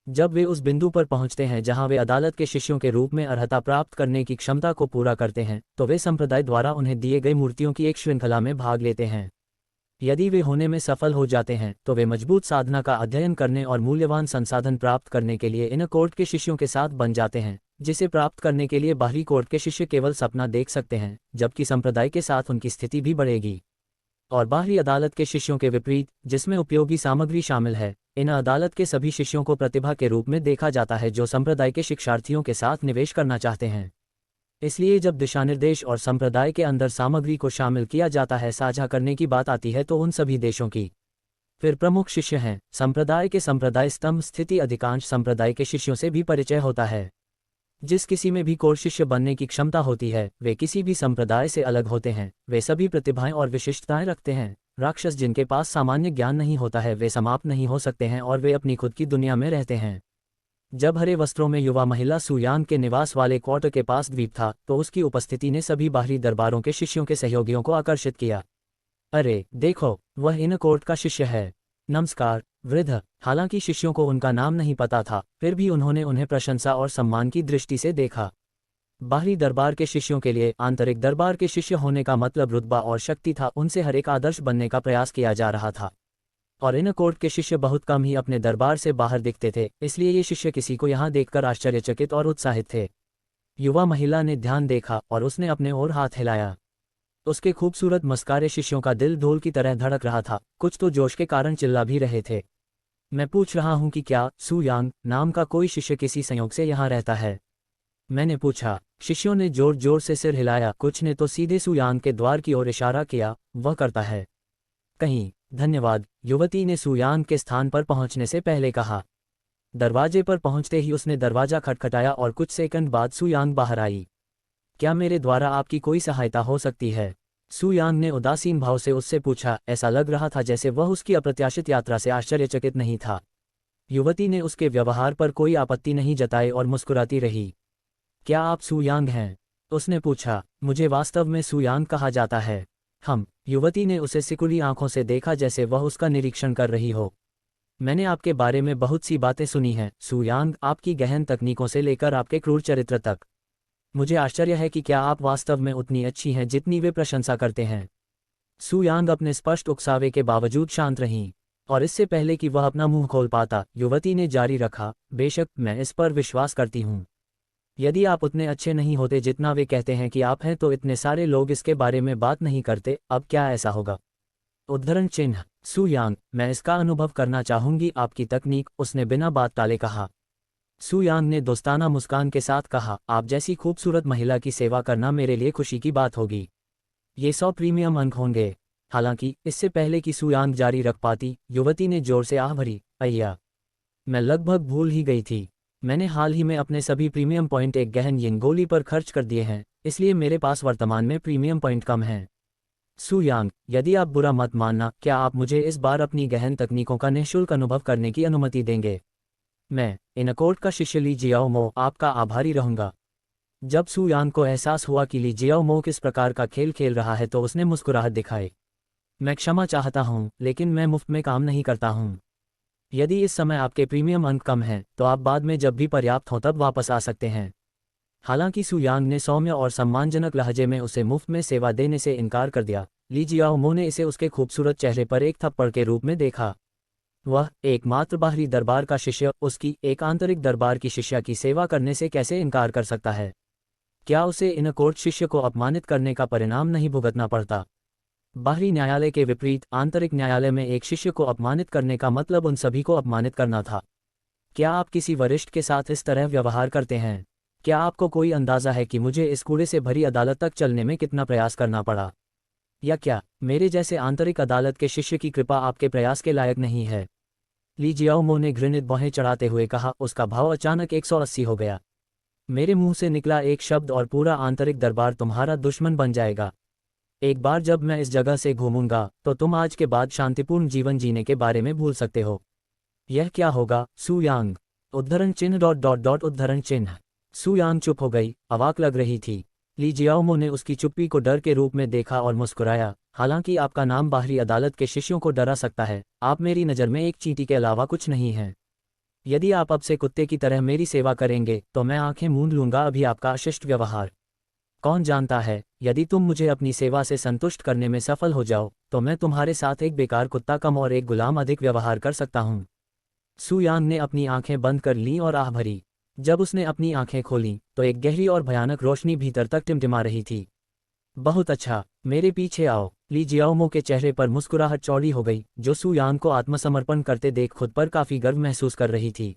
A: जब वे उस बिंदु पर पहुंचते हैं जहां वे अदालत के शिष्यों के रूप में अर्हता प्राप्त करने की क्षमता को पूरा करते हैं, तो वे संप्रदाय द्वारा उन्हें दिए गए मूर्तियों की एक श्रृंखला में भाग लेते हैं। यदि वे होने में सफल हो जाते हैं तो वे मजबूत साधना का अध्ययन करने और मूल्यवान संसाधन प्राप्त करने के लिए इनर कोर्ट के शिष्यों के साथ बन जाते हैं, जिसे प्राप्त करने के लिए बाहरी कोर्ट के शिष्य केवल सपना देख सकते हैं, जबकि संप्रदाय के साथ उनकी स्थिति भी बढ़ेगी। और बाहरी अदालत के शिष्यों के विपरीत, जिसमें उपयोगी सामग्री शामिल है, इन अदालत के सभी शिष्यों को प्रतिभा के रूप में देखा जाता है जो संप्रदाय के शिक्षार्थियों के साथ निवेश करना चाहते हैं। इसलिए जब दिशानिर्देश और संप्रदाय के अंदर सामग्री को शामिल किया जाता है, साझा करने की बात आती है, तो उन सभी देशों की फिर प्रमुख शिष्य हैं। संप्रदाय के संप्रदाय स्तंभ स्थिति अधिकांश संप्रदाय के शिष्यों से भी परिचय होता है। जिस किसी में भी कोर शिष्य बनने की क्षमता होती है, वे किसी भी संप्रदाय से अलग होते हैं। वे सभी प्रतिभाएं और विशिष्टताएं रखते हैं। राक्षस जिनके पास सामान्य ज्ञान नहीं होता है, वे समाप्त नहीं हो सकते हैं और वे अपनी खुद की दुनिया में रहते हैं। जब हरे वस्त्रों में युवा महिला सू यांग के निवास वाले क्वार्टर के पास द्वीप था, तो उसकी उपस्थिति ने सभी बाहरी दरबारों के शिष्यों के सहयोगियों को आकर्षित किया। अरे देखो, वह इनर कोर्ट का शिष्य है। नमस्कार वृद्ध। हालांकि शिष्यों को उनका नाम नहीं पता था, फिर भी उन्होंने उन्हें प्रशंसा और सम्मान की दृष्टि से देखा। बाहरी दरबार के शिष्यों के लिए आंतरिक दरबार के शिष्य होने का मतलब रुतबा और शक्ति था। उनसे हर एक आदर्श बनने का प्रयास किया जा रहा था और इनर कोर्ट के शिष्य बहुत कम ही अपने दरबार से बाहर दिखते थे, इसलिए ये शिष्य किसी को यहाँ देखकर आश्चर्यचकित और उत्साहित थे। युवा महिला ने ध्यान देखा और उसने अपने ओर हाथ हिलाया। उसके खूबसूरत मस्कारे शिष्यों का दिल ढोल की तरह धड़क रहा था। कुछ तो जोश के कारण चिल्ला भी रहे थे। मैं पूछ रहा हूं कि क्या सू यांग नाम का कोई शिष्य किसी संयोग से यहाँ रहता है? मैंने पूछा। शिष्यों ने जोर जोर से सिर हिलाया। कुछ ने तो सीधे सू यांग के द्वार की ओर इशारा किया। वह करता है कहीं। धन्यवाद, युवती ने सू यांग के स्थान पर पहुंचने से पहले कहा। दरवाजे पर पहुंचते ही उसने दरवाजा खटखटाया और कुछ सेकंड बाद सू यांग बाहर आई। क्या मेरे द्वारा आपकी कोई सहायता हो सकती है? सू यांग ने उदासीन भाव से उससे पूछा। ऐसा लग रहा था जैसे वह उसकी अप्रत्याशित यात्रा से आश्चर्यचकित नहीं था। युवती ने उसके व्यवहार पर कोई आपत्ति नहीं जताई और मुस्कुराती रही। क्या आप सू यांग हैं? उसने पूछा। मुझे वास्तव में सू यांग कहा जाता है। युवती ने उसे सिकुड़ी आंखों से देखा जैसे वह उसका निरीक्षण कर रही हो। मैंने आपके बारे में बहुत सी बातें सुनी हैं सू यांग, आपकी गहन तकनीकों से लेकर आपके क्रूर चरित्र तक। मुझे आश्चर्य है कि क्या आप वास्तव में उतनी अच्छी हैं जितनी वे प्रशंसा करते हैं। सू यांग अपने स्पष्ट उकसावे के बावजूद शांत रहीं और इससे पहले कि वह अपना मुंह खोल पाता, युवती ने जारी रखा। बेशक, मैं इस पर विश्वास करती हूँ। यदि आप उतने अच्छे नहीं होते जितना वे कहते हैं कि आप हैं, तो इतने सारे लोग इसके बारे में बात नहीं करते। अब क्या ऐसा होगा? उद्धरण चिन्ह। सू यांग, मैं इसका अनुभव करना चाहूंगी। आपकी तकनीक, उसने बिना बात टाले कहा। सू यांग ने दोस्ताना मुस्कान के साथ कहा, आप जैसी खूबसूरत महिला की सेवा करना मेरे लिए खुशी की बात होगी। ये 100 प्रीमियम अंक होंगे। हालांकि इससे पहले कि सू यांग जारी रख पाती, युवती ने जोर से आह भरी। अय्या, मैं लगभग भूल ही गई थी। मैंने हाल ही में अपने सभी प्रीमियम पॉइंट एक गहन यिन गोली पर खर्च कर दिए हैं, इसलिए मेरे पास वर्तमान में प्रीमियम पॉइंट कम हैं। सू यांग, यदि आप बुरा मत मानना, क्या आप मुझे इस बार अपनी गहन तकनीकों का निःशुल्क अनुभव करने की अनुमति देंगे? मैं, इनर कोर्ट का शिष्य ली जियाओमो, आपका आभारी रहूंगा। जब सू यांग को एहसास हुआ कि ली जियाओमो किस प्रकार का खेल खेल रहा है, तो उसने मुस्कुराहट दिखाई। मैं क्षमा चाहता हूँ, लेकिन मैं मुफ्त में काम नहीं करता हूँ। यदि इस समय आपके प्रीमियम अंक कम हैं, तो आप बाद में जब भी पर्याप्त हो तब वापस आ सकते हैं। हालांकि सू यांग ने सौम्य और सम्मानजनक लहजे में उसे मुफ्त में सेवा देने से इनकार कर दिया, ली जियाओमो ने इसे उसके खूबसूरत चेहरे पर एक थप्पड़ के रूप में देखा। वह, एकमात्र बाहरी दरबार का शिष्य, उसकी एक आंतरिक दरबार की शिष्या की सेवा करने से कैसे इनकार कर सकता है? क्या उसे इनर कोर्ट शिष्य को अपमानित करने का परिणाम नहीं भुगतना पड़ता? बाहरी न्यायालय के विपरीत आंतरिक न्यायालय में एक शिष्य को अपमानित करने का मतलब उन सभी को अपमानित करना था। क्या आप किसी वरिष्ठ के साथ इस तरह व्यवहार करते हैं? क्या आपको कोई अंदाज़ा है कि मुझे इस कूड़े से भरी अदालत तक चलने में कितना प्रयास करना पड़ा? या क्या मेरे जैसे आंतरिक अदालत के शिष्य की कृपा आपके प्रयास के लायक नहीं है? ली जियाओमो ने घृणित भौहें चढ़ाते हुए कहा। उसका भाव अचानक 180 हो गया। मेरे मुंह से निकला एक शब्द और पूरा आंतरिक दरबार तुम्हारा दुश्मन बन जाएगा। एक बार जब मैं इस जगह से घूमूंगा तो तुम आज के बाद शांतिपूर्ण जीवन जीने के बारे में भूल सकते हो। यह क्या होगा सु यांग? उद्धरण चिन्ह डॉट डॉट डॉट उद्धरण चिन्ह। सु यांग चुप हो गई, अवाक लग रही थी। ली जियाओमो ने उसकी चुप्पी को डर के रूप में देखा और मुस्कुराया। हालांकि आपका नाम बाहरी अदालत के शिष्यों को डरा सकता है, आप मेरी नज़र में एक चींटी के अलावा कुछ नहीं हैं। यदि आप अब से कुत्ते की तरह मेरी सेवा करेंगे तो मैं आंखें मूंद लूंगा। अभी आपका अशिष्ट व्यवहार, कौन जानता है, यदि तुम मुझे अपनी सेवा से संतुष्ट करने में सफल हो जाओ तो मैं तुम्हारे साथ एक बेकार कुत्ता कम और एक गुलाम अधिक व्यवहार कर सकता हूँ। सु यांग ने अपनी आंखें बंद कर लीं और आह भरी। जब उसने अपनी आंखें खोलीं तो एक गहरी और भयानक रोशनी भीतर तक टिमटिमा रही थी। बहुत अच्छा, मेरे पीछे आओ। ली जियाओमो के चेहरे पर मुस्कुराहट चौड़ी हो गई, जो सु यांग को आत्मसमर्पण करते देख खुद पर काफी गर्व महसूस कर रही थी।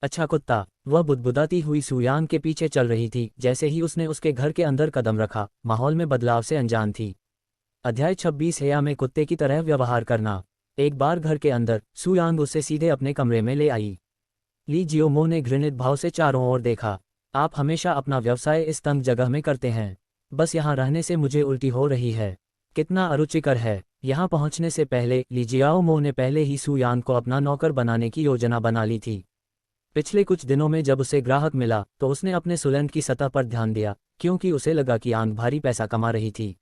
A: अच्छा कुत्ता, वह बुदबुदाती हुई सु यांग के पीछे चल रही थी। जैसे ही उसने उसके घर के अंदर कदम रखा, माहौल में बदलाव से अनजान थी। अध्याय 26 हेया में कुत्ते की तरह व्यवहार करना। एक बार घर के अंदर, सु यांग उसे सीधे अपने कमरे में ले आई। ली जियोमो ने घृणित भाव से चारों ओर देखा। आप हमेशा अपना व्यवसाय इस तंग जगह में करते हैं। बस यहाँ रहने से मुझे उल्टी हो रही है। कितना अरुचिकर है। यहाँ पहुँचने से पहले ली जियाओमो ने पहले ही सु यांग को अपना नौकर बनाने की योजना बना ली थी। पिछले कुछ दिनों में जब उसे ग्राहक मिला तो उसने अपने सुलैंड की सतह पर ध्यान दिया, क्योंकि उसे लगा कि यांग भारी पैसा कमा रही थी।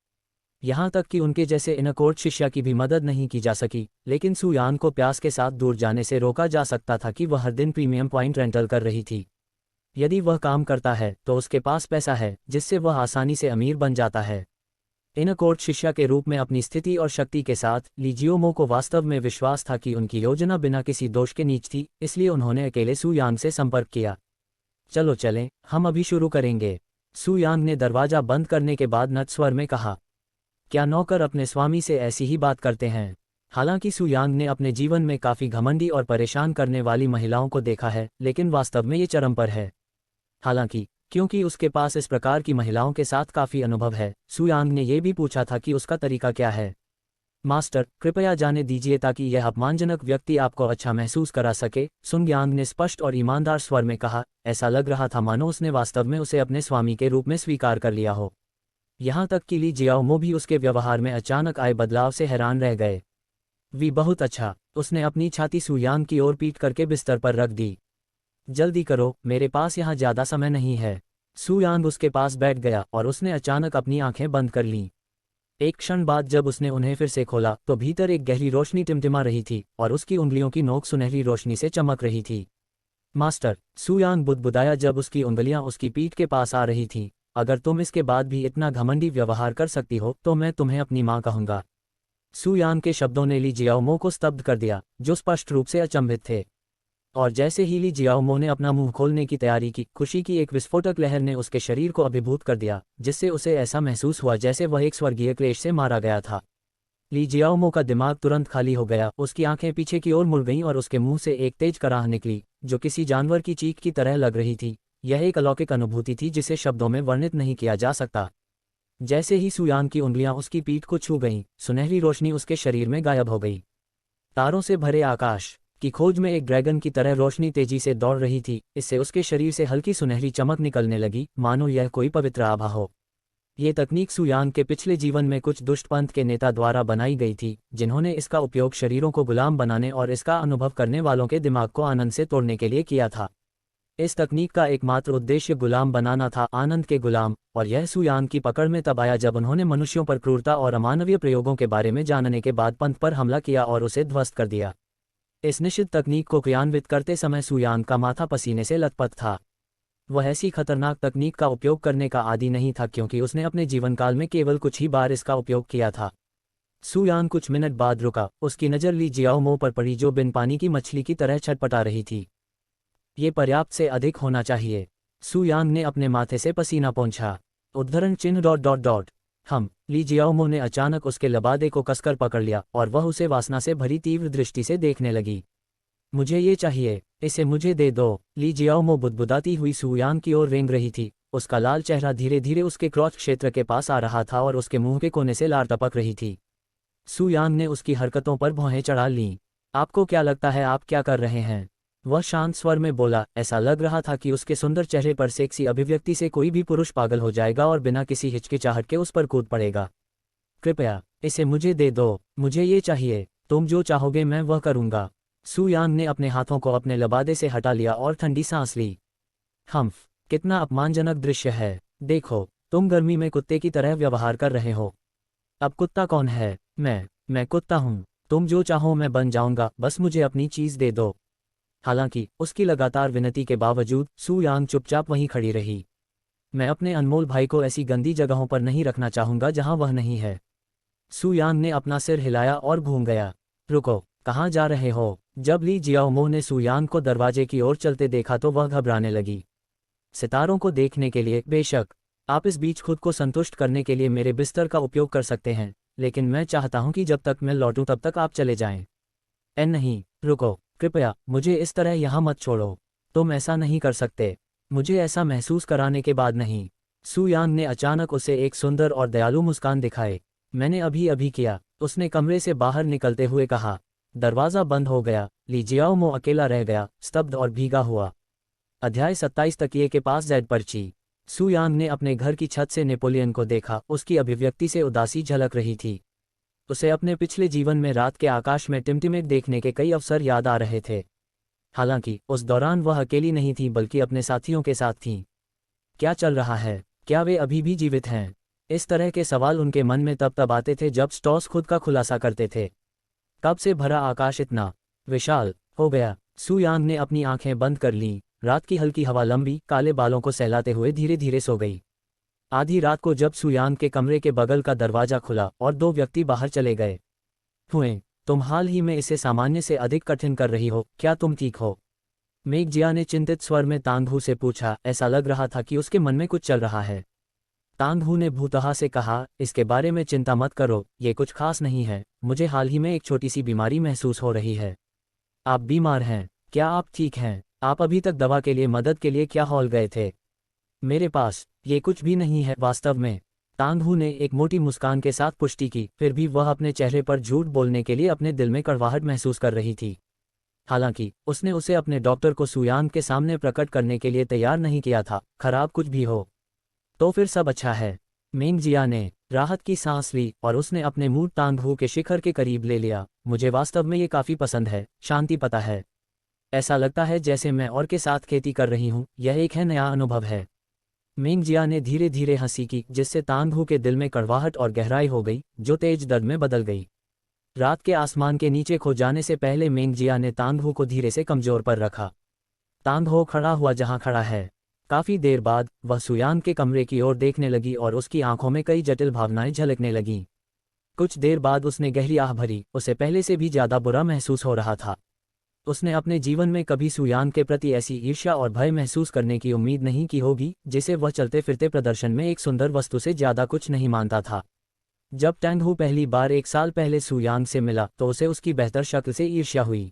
A: यहाँ तक कि उनके जैसे इनकोर्ट शिष्या की भी मदद नहीं की जा सकी, लेकिन सु यांग को प्यास के साथ दूर जाने से रोका जा सकता था कि वह हर दिन प्रीमियम पॉइंट रेंटल कर रही थी। यदि वह काम करता है तो उसके पास पैसा है जिससे वह आसानी से अमीर बन जाता है। इनकोर्ट शिष्या के रूप में अपनी स्थिति और शक्ति के साथ ली जियोमो को वास्तव में विश्वास था कि उनकी योजना बिना किसी दोष के नीच थी, इसलिए उन्होंने अकेले सु यांग से संपर्क किया। चलो चलें, हम अभी शुरू करेंगे। सु यांग ने दरवाजा बंद करने के बाद नत स्वर में कहा। क्या नौकर अपने स्वामी से ऐसी ही बात करते हैं? हालांकि सु यांग ने अपने जीवन में काफ़ी घमंडी और परेशान करने वाली महिलाओं को देखा है, लेकिन वास्तव में ये चरम पर है। हालांकि क्योंकि उसके पास इस प्रकार की महिलाओं के साथ काफ़ी अनुभव है, सु यांग ने यह भी पूछा था कि उसका तरीका क्या है। मास्टर, कृपया जाने दीजिए ताकि यह अपमानजनक व्यक्ति आपको अच्छा महसूस करा सके, सुंग यांग ने स्पष्ट और ईमानदार स्वर में कहा। ऐसा लग रहा था मानो उसने वास्तव में उसे अपने स्वामी के रूप में स्वीकार कर लिया हो। यहाँ तक कि ली जियाओमो भी उसके व्यवहार में अचानक आए बदलाव से हैरान रह गए। वी बहुत अच्छा। उसने अपनी छाती सु यांग की ओर पीट करके बिस्तर पर रख दी। जल्दी करो, मेरे पास यहाँ ज़्यादा समय नहीं है। सु यांग उसके पास बैठ गया और उसने अचानक अपनी आंखें बंद कर लीं। एक क्षण बाद जब उसने उन्हें फिर से खोला तो भीतर एक गहरी रोशनी टिमटिमा रही थी और उसकी उंगलियों की नोक सुनहरी रोशनी से चमक रही थी। मास्टर, सु यांग बुदबुदाया जब उसकी उंगलियां उसकी पीठ के पास आ रही थीं। अगर तुम इसके बाद भी इतना घमंडी व्यवहार कर सकती हो तो मैं तुम्हें अपनी मां कहूंगा। सु यांग के शब्दों ने ली जियाओमो को स्तब्ध कर दिया, जो स्पष्ट रूप से अचंभित थे। और जैसे ही ली जियाओमो ने अपना मुंह खोलने की तैयारी की, खुशी की एक विस्फोटक लहर ने उसके शरीर को अभिभूत कर दिया, जिससे उसे ऐसा महसूस हुआ जैसे वह एक स्वर्गीय क्लेश से मारा गया था। ली जियाओमो का दिमाग तुरंत खाली हो गया। उसकी आंखें पीछे की ओर मुड़ गईं और उसके मुंह से एक तेज कराह निकली, जो किसी जानवर की चीख की तरह लग रही थी। यह एक अलौकिक अनुभूति थी जिसे शब्दों में वर्णित नहीं किया जा सकता। जैसे ही सु यांग की उंगलियां उसकी पीठ को छू गईं, सुनहरी रोशनी उसके शरीर में गायब हो गई। तारों से भरे आकाश की खोज में एक ड्रैगन की तरह रोशनी तेजी से दौड़ रही थी। इससे उसके शरीर से हल्की सुनहरी चमक निकलने लगी, मानो यह कोई पवित्र आभा हो। ये तकनीक सु यांग के पिछले जीवन में कुछ दुष्ट पंथ के नेता द्वारा बनाई गई थी, जिन्होंने इसका उपयोग शरीरों को गुलाम बनाने और इसका अनुभव करने वालों के दिमाग को आनंद से तोड़ने के लिए किया था। इस तकनीक का एकमात्र उद्देश्य गुलाम बनाना था, आनंद के गुलाम। और यह सु यांग की पकड़ में तब आया जब उन्होंने मनुष्यों पर क्रूरता और अमानवीय प्रयोगों के बारे में जानने के बाद पंथ पर हमला किया और उसे ध्वस्त कर दिया। इस निश्चित तकनीक को क्रियान्वित करते समय सु यांग का माथा पसीने से लथपथ था। वह ऐसी खतरनाक तकनीक का उपयोग करने का आदी नहीं था, क्योंकि उसने अपने जीवनकाल में केवल कुछ ही बार इसका उपयोग किया था। सु यांग कुछ मिनट बाद रुका। उसकी नज़र ली जियाओमो पर पड़ी, जो बिन पानी की मछली की तरह छटपटा रही थी। ये पर्याप्त से अधिक होना चाहिए। सु यांग ने अपने माथे से पसीना पोंछा। उद्धरण चिन्ह डॉट डॉट डॉट। ली जियाओमो ने अचानक उसके लबादे को कसकर पकड़ लिया और वह उसे वासना से भरी तीव्र दृष्टि से देखने लगी। मुझे ये चाहिए, इसे मुझे दे दो। ली जियाओमो बुदबुदाती हुई सुयान की ओर रेंग रही थी। उसका लाल चेहरा धीरे धीरे उसके क्रॉच क्षेत्र के पास आ रहा था और उसके मुंह के कोने से लार टपक रही थी। सुयान ने उसकी हरकतों पर भौहें चढ़ा लीं। आपको क्या लगता है आप क्या कर रहे हैं? वह शांत स्वर में बोला। ऐसा लग रहा था कि उसके सुंदर चेहरे पर सेक्सी अभिव्यक्ति से कोई भी पुरुष पागल हो जाएगा और बिना किसी हिचकिचाहट के उस पर कूद पड़ेगा। कृपया इसे मुझे दे दो, मुझे ये चाहिए। तुम जो चाहोगे मैं वह करूंगा। सुयान ने अपने हाथों को अपने लबादे से हटा लिया और ठंडी सांस ली। हम्फ, कितना अपमानजनक दृश्य है। देखो, तुम गर्मी में कुत्ते की तरह व्यवहार कर रहे हो। अब कुत्ता कौन है? मैं कुत्ता हूँ। तुम जो चाहो मैं बन जाऊंगा, बस मुझे अपनी चीज दे दो। हालांकि उसकी लगातार विनती के बावजूद सुयांग चुपचाप वहीं खड़ी रही। मैं अपने अनमोल भाई को ऐसी गंदी जगहों पर नहीं रखना चाहूंगा जहां वह नहीं है। सुयांग ने अपना सिर हिलाया और घूम गया। रुको, कहाँ जा रहे हो? जब ली जियाओमो ने सुयांग को दरवाजे की ओर चलते देखा तो वह घबराने लगी। सितारों को देखने के लिए? बेशक, आप इस बीच खुद को संतुष्ट करने के लिए मेरे बिस्तर का उपयोग कर सकते हैं, लेकिन मैं चाहता हूं कि जब तक मैं लौटूं तब तक आप चले जाएं। नहीं, रुको, कृपया मुझे इस तरह यहाँ मत छोड़ो। तुम ऐसा नहीं कर सकते, मुझे ऐसा महसूस कराने के बाद नहीं। सुयांग ने अचानक उसे एक सुंदर और दयालु मुस्कान दिखाए। मैंने अभी अभी किया, उसने कमरे से बाहर निकलते हुए कहा। दरवाज़ा बंद हो गया। ली जियाओमो अकेला रह गया, स्तब्ध और भीगा हुआ। अध्याय 27 तकिए के पास जेड पर्ची। सुयांग ने अपने घर की छत से नेपोलियन को देखा। उसकी अभिव्यक्ति से उदासी झलक रही थी। उसे अपने पिछले जीवन में रात के आकाश में टिमटिमेट देखने के कई अवसर याद आ रहे थे। हालांकि उस दौरान वह अकेली नहीं थी बल्कि अपने साथियों के साथ थी। क्या चल रहा है? क्या वे अभी भी जीवित हैं? इस तरह के सवाल उनके मन में तब आते थे जब स्टॉस खुद का खुलासा करते थे। कब से भरा आकाश इतना विशाल हो गया? सुयांग ने अपनी आंखें बंद कर लीं। रात की हल्की हवा लंबी काले बालों को सहलाते हुए धीरे धीरे सो गई। आधी रात को जब सुयांग के कमरे के बगल का दरवाजा खुला और दो व्यक्ति बाहर चले गए। तुम हाल ही में इसे सामान्य से अधिक कठिन कर रही हो, क्या तुम ठीक हो? मेघजिया ने चिंतित स्वर में तांगहू से पूछा। ऐसा लग रहा था कि उसके मन में कुछ चल रहा है। तांगहू ने भूतहा से कहा, इसके बारे में चिंता मत करो, ये कुछ खास नहीं है। मुझे हाल ही में एक छोटी सी बीमारी महसूस हो रही है। आप बीमार हैं? क्या आप ठीक हैं? आप अभी तक दवा के लिए मदद के लिए क्या हॉल गए थे? मेरे पास ये कुछ भी नहीं है वास्तव में। तांगहू ने एक मोटी मुस्कान के साथ पुष्टि की। फिर भी वह अपने चेहरे पर झूठ बोलने के लिए अपने दिल में कड़वाहट महसूस कर रही थी। हालांकि उसने उसे अपने डॉक्टर को सुयांग के सामने प्रकट करने के लिए तैयार नहीं किया था। खराब कुछ भी हो तो फिर सब अच्छा है। मेंगजिया ने राहत की सांस ली और उसने अपने मुंह तांगहू के शिखर के करीब ले लिया। मुझे वास्तव में ये काफी पसंद है, शांति पता है। ऐसा लगता है जैसे मैं और के साथ खेती कर रही हूँ। यह एक है नया अनुभव है। मेंगजिया ने धीरे धीरे हंसी की, जिससे तांगहू के दिल में कड़वाहट और गहराई हो गई, जो तेज दर्द में बदल गई। रात के आसमान के नीचे खो जाने से पहले मेंगजिया ने तांगहू को धीरे से कमजोर पर रखा। तांगहू खड़ा हुआ जहां खड़ा है। काफी देर बाद वह सुयांग के कमरे की ओर देखने लगी और उसकी आंखों में कई जटिल भावनाएं झलकने लगीं। कुछ देर बाद उसने गहरी आह भरी। उसे पहले से भी ज्यादा बुरा महसूस हो रहा था। उसने अपने जीवन में कभी सुयांग के प्रति ऐसी ईर्ष्या और भय महसूस करने की उम्मीद नहीं की होगी, जिसे वह चलते फिरते प्रदर्शन में एक सुंदर वस्तु से ज्यादा कुछ नहीं मानता था। जब तांगहू पहली बार 1 साल पहले सुयांग से मिला तो उसे उसकी बेहतर शक्ल से ईर्ष्या हुई।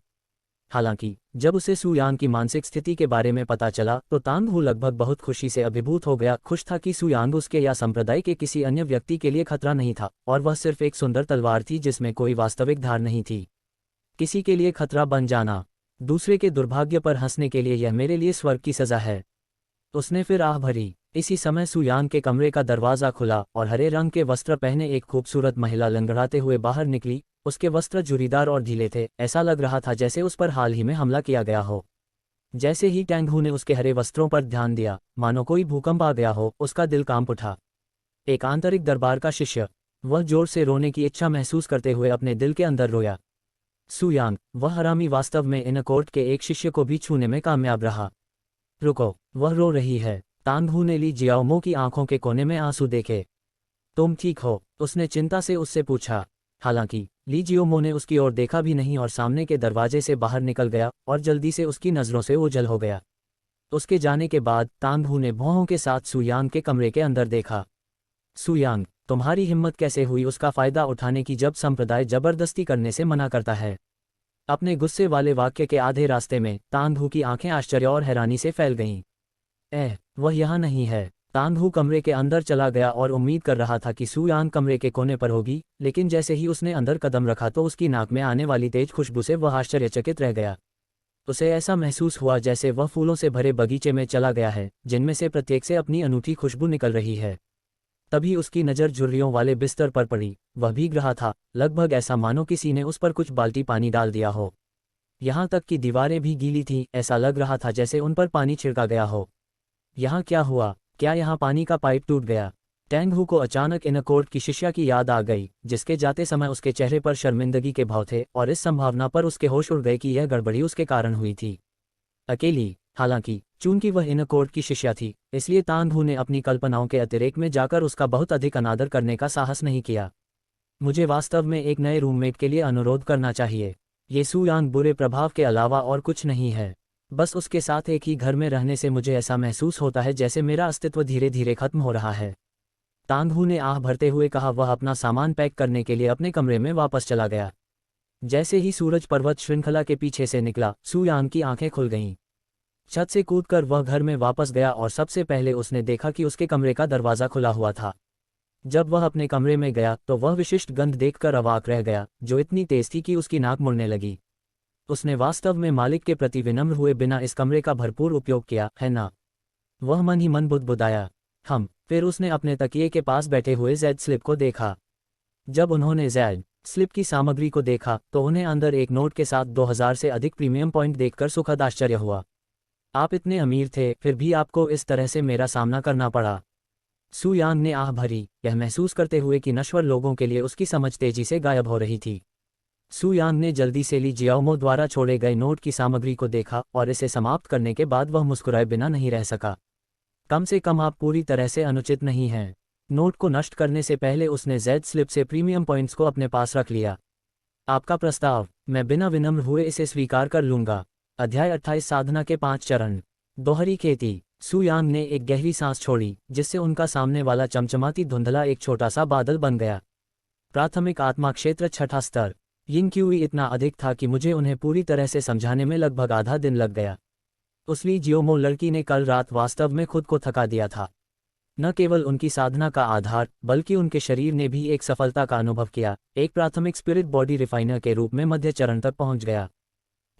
A: हालांकि जब उसे सुयांग की मानसिक स्थिति के बारे में पता चला तो तांगहू लगभग बहुत खुशी से अभिभूत हो गया। खुश था कि सुयांग उसके या संप्रदाय के किसी अन्य व्यक्ति के लिए खतरा नहीं था और वह सिर्फ एक सुंदर तलवार थी जिसमें कोई वास्तविक धार नहीं थी। किसी के लिए खतरा बन जाना, दूसरे के दुर्भाग्य पर हंसने के लिए, यह मेरे लिए स्वर्ग की सजा है। उसने फिर आह भरी। इसी समय सुयांग के कमरे का दरवाजा खुला और हरे रंग के वस्त्र पहने एक खूबसूरत महिला लंगड़ाते हुए बाहर निकली। उसके वस्त्र झुर्रीदार और ढीले थे। ऐसा लग रहा था जैसे उस पर हाल ही में हमला किया गया हो। जैसे ही तांगहू ने उसके हरे वस्त्रों पर ध्यान दिया, मानो कोई भूकंप आ गया हो, उसका दिल कांप उठा। एक आंतरिक दरबार का शिष्य। वह जोर से रोने की इच्छा महसूस करते हुए अपने दिल के अंदर रोया। सुयांग, वह हरामी वास्तव में इन कोर्ट के एक शिष्य को भी छूने में कामयाब रहा। रुको, वह रो रही है। तांगहू ने ली जियाओमो की आंखों के कोने में आंसू देखे। तुम ठीक हो? उसने चिंता से उससे पूछा। हालांकि ली जियाओमो ने उसकी ओर देखा भी नहीं और सामने के दरवाजे से बाहर निकल गया और जल्दी से उसकी नज़रों से ओझल हो गया। उसके जाने के बाद तांगहू ने भौहों के साथ सुयांग के कमरे के अंदर देखा। सुयांग, तुम्हारी हिम्मत कैसे हुई उसका फायदा उठाने की जब संप्रदाय जबरदस्ती करने से मना करता है? अपने गुस्से वाले वाक्य के आधे रास्ते में तांदहू की आंखें आश्चर्य और हैरानी से फैल गईं। वह यहाँ नहीं है। तांदहू कमरे के अंदर चला गया और उम्मीद कर रहा था कि सू यान कमरे के कोने पर होगी, लेकिन जैसे ही उसने अंदर कदम रखा तो उसकी नाक में आने वाली तेज खुशबू से वह आश्चर्यचकित रह गया। उसे ऐसा महसूस हुआ जैसे वह फूलों से भरे बगीचे में चला गया है, जिनमें से प्रत्येक से अपनी अनूठी खुशबू निकल रही है। तभी उसकी नज़र झुर्रियों वाले बिस्तर पर पड़ी। वह भीग रहा था, लगभग ऐसा मानो किसी ने उस पर कुछ बाल्टी पानी डाल दिया हो। यहाँ तक कि दीवारें भी गीली थीं, ऐसा लग रहा था जैसे उन पर पानी छिड़का गया हो। यहाँ क्या हुआ? क्या यहाँ पानी का पाइप टूट गया? टैंगहू को अचानक इनकोर्ट की शिष्या की याद आ गई, जिसके जाते समय उसके चेहरे पर शर्मिंदगी के भाव थे, और इस संभावना पर उसके होश उड़ गए कि यह गड़बड़ी उसके कारण हुई थी। अकेली, हालांकि चूंकि वह इनकोर्ट की शिष्या थी, इसलिए तांदहू ने अपनी कल्पनाओं के अतिरेक में जाकर उसका बहुत अधिक अनादर करने का साहस नहीं किया। मुझे वास्तव में एक नए रूममेट के लिए अनुरोध करना चाहिए। ये सू यान बुरे प्रभाव के अलावा और कुछ नहीं है। बस उसके साथ एक ही घर में रहने से मुझे ऐसा महसूस होता है जैसे मेरा अस्तित्व धीरे धीरे खत्म हो रहा है। तांदहू ने आह भरते हुए कहा। वह अपना सामान पैक करने के लिए अपने कमरे में वापस चला गया। जैसे ही सूरज पर्वत श्रृंखला के पीछे से निकला, सू यान की आंखें खुल गईं। छत से कूदकर वह घर में वापस गया और सबसे पहले उसने देखा कि उसके कमरे का दरवाज़ा खुला हुआ था। जब वह अपने कमरे में गया तो वह विशिष्ट गंध देखकर अवाक रह गया, जो इतनी तेज थी कि उसकी नाक मुड़ने लगी। उसने वास्तव में मालिक के प्रति विनम्र हुए बिना इस कमरे का भरपूर उपयोग किया, है ना? वह मन ही मन बुदबुदाया। फिर उसने अपने तकिए के पास बैठे हुए जेड स्लिप को देखा। जब उन्होंने जेड स्लिप की सामग्री को देखा तो उन्हें अंदर एक नोट के साथ 2000 से अधिक प्रीमियम पॉइंट देखकर सुखद आश्चर्य हुआ। आप इतने अमीर थे, फिर भी आपको इस तरह से मेरा सामना करना पड़ा। सू यान ने आह भरी, यह महसूस करते हुए कि नश्वर लोगों के लिए उसकी समझ तेजी से गायब हो रही थी। सू यान ने जल्दी से ली जियाओमो द्वारा छोड़े गए नोट की सामग्री को देखा और इसे समाप्त करने के बाद वह मुस्कुराए बिना नहीं रह सका। कम से कम आप पूरी तरह से अनुचित नहीं हैं। नोट को नष्ट करने से पहले उसने जेड स्लिप से प्रीमियम पॉइंट्स को अपने पास रख लिया। आपका प्रस्ताव, मैं बिना विनम्र हुए इसे स्वीकार कर लूंगा। अध्याय 28 साधना के 5 चरण। दोहरी खेती। सू यान ने एक गहरी सांस छोड़ी, जिससे उनका सामने वाला चमचमाती धुंधला एक छोटा सा बादल बन गया। प्राथमिक आत्मा क्षेत्र 6ठा स्तर। यिन क्यूई इतना अधिक था कि मुझे उन्हें पूरी तरह से समझाने में लगभग आधा दिन लग गया। उस ली जियोमो लड़की ने कल रात वास्तव में खुद को थका दिया था। न केवल उनकी साधना का आधार, बल्कि उनके शरीर ने भी एक सफलता का अनुभव किया। एक प्राथमिक स्पिरिट बॉडी रिफाइनर के रूप में मध्य चरण तक पहुंच गया।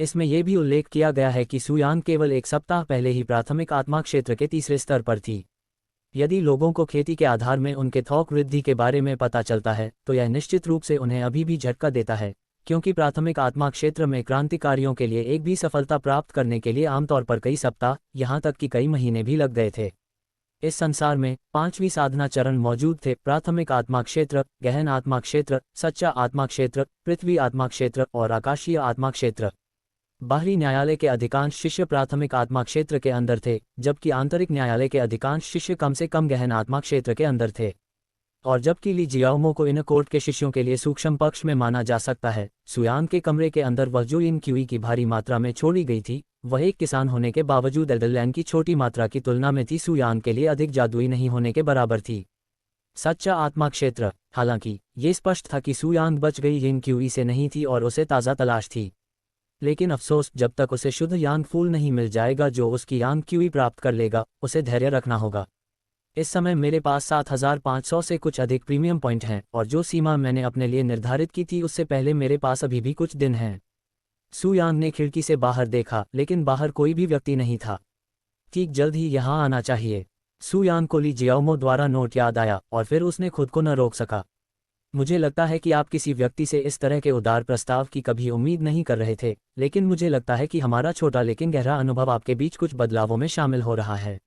A: इसमें यह भी उल्लेख किया गया है कि सू यान केवल एक सप्ताह पहले ही प्राथमिक आत्मा क्षेत्र के तीसरे स्तर पर थी। यदि लोगों को खेती के आधार में उनके थोक वृद्धि के बारे में पता चलता है तो यह निश्चित रूप से उन्हें अभी भी झटका देता है, क्योंकि प्राथमिक आत्मा क्षेत्र में क्रांतिकारियों के लिए एक भी सफलता प्राप्त करने के लिए आमतौर पर कई सप्ताह, यहाँ तक कि कई महीने भी लग गए थे। इस संसार में 5वीं साधना चरण मौजूद थे: प्राथमिक आत्मा क्षेत्र, गहन आत्मा क्षेत्र, सच्चा आत्मा क्षेत्र, पृथ्वी आत्मा क्षेत्र और आकाशीय आत्मा क्षेत्र। बाहरी न्यायालय के अधिकांश शिष्य प्राथमिक आत्मा क्षेत्र के अंदर थे, जबकि आंतरिक न्यायालय के अधिकांश शिष्य कम से कम गहन आत्मा क्षेत्र के अंदर थे। और जबकि ली जियाओमो को इन कोर्ट के शिष्यों के लिए सूक्ष्म पक्ष में माना जा सकता है, सू यान के कमरे के अंदर वह जो इन क्यूई की भारी मात्रा में छोड़ी गई थी, वह एक किसान होने के बावजूद एल्डरलैंड की छोटी मात्रा की तुलना में थी सू यान के लिए अधिक जादुई नहीं होने के बराबर थी। सच्चा आत्मा क्षेत्र। हालांकि ये स्पष्ट था कि सू यान बच गई इन क्यूई से नहीं थी और उसे ताज़ा तलाश थी। लेकिन अफसोस, जब तक उसे शुद्ध यांग फूल नहीं मिल जाएगा जो उसकी यांग क्यूई प्राप्त कर लेगा, उसे धैर्य रखना होगा। इस समय मेरे पास 7500 से कुछ अधिक प्रीमियम पॉइंट हैं, और जो सीमा मैंने अपने लिए निर्धारित की थी उससे पहले मेरे पास अभी भी कुछ दिन हैं। सू यान ने खिड़की से बाहर देखा, लेकिन बाहर कोई भी व्यक्ति नहीं था। ठीक जल्द ही यहाँ आना चाहिए। सू यान को ली जियाओमो द्वारा नोट याद आया और फिर उसने खुद को न रोक सका। मुझे लगता है कि आप किसी व्यक्ति से इस तरह के उदार प्रस्ताव की कभी उम्मीद नहीं कर रहे थे, लेकिन मुझे लगता है कि हमारा छोटा लेकिन गहरा अनुभव आपके बीच कुछ बदलावों में शामिल हो रहा है।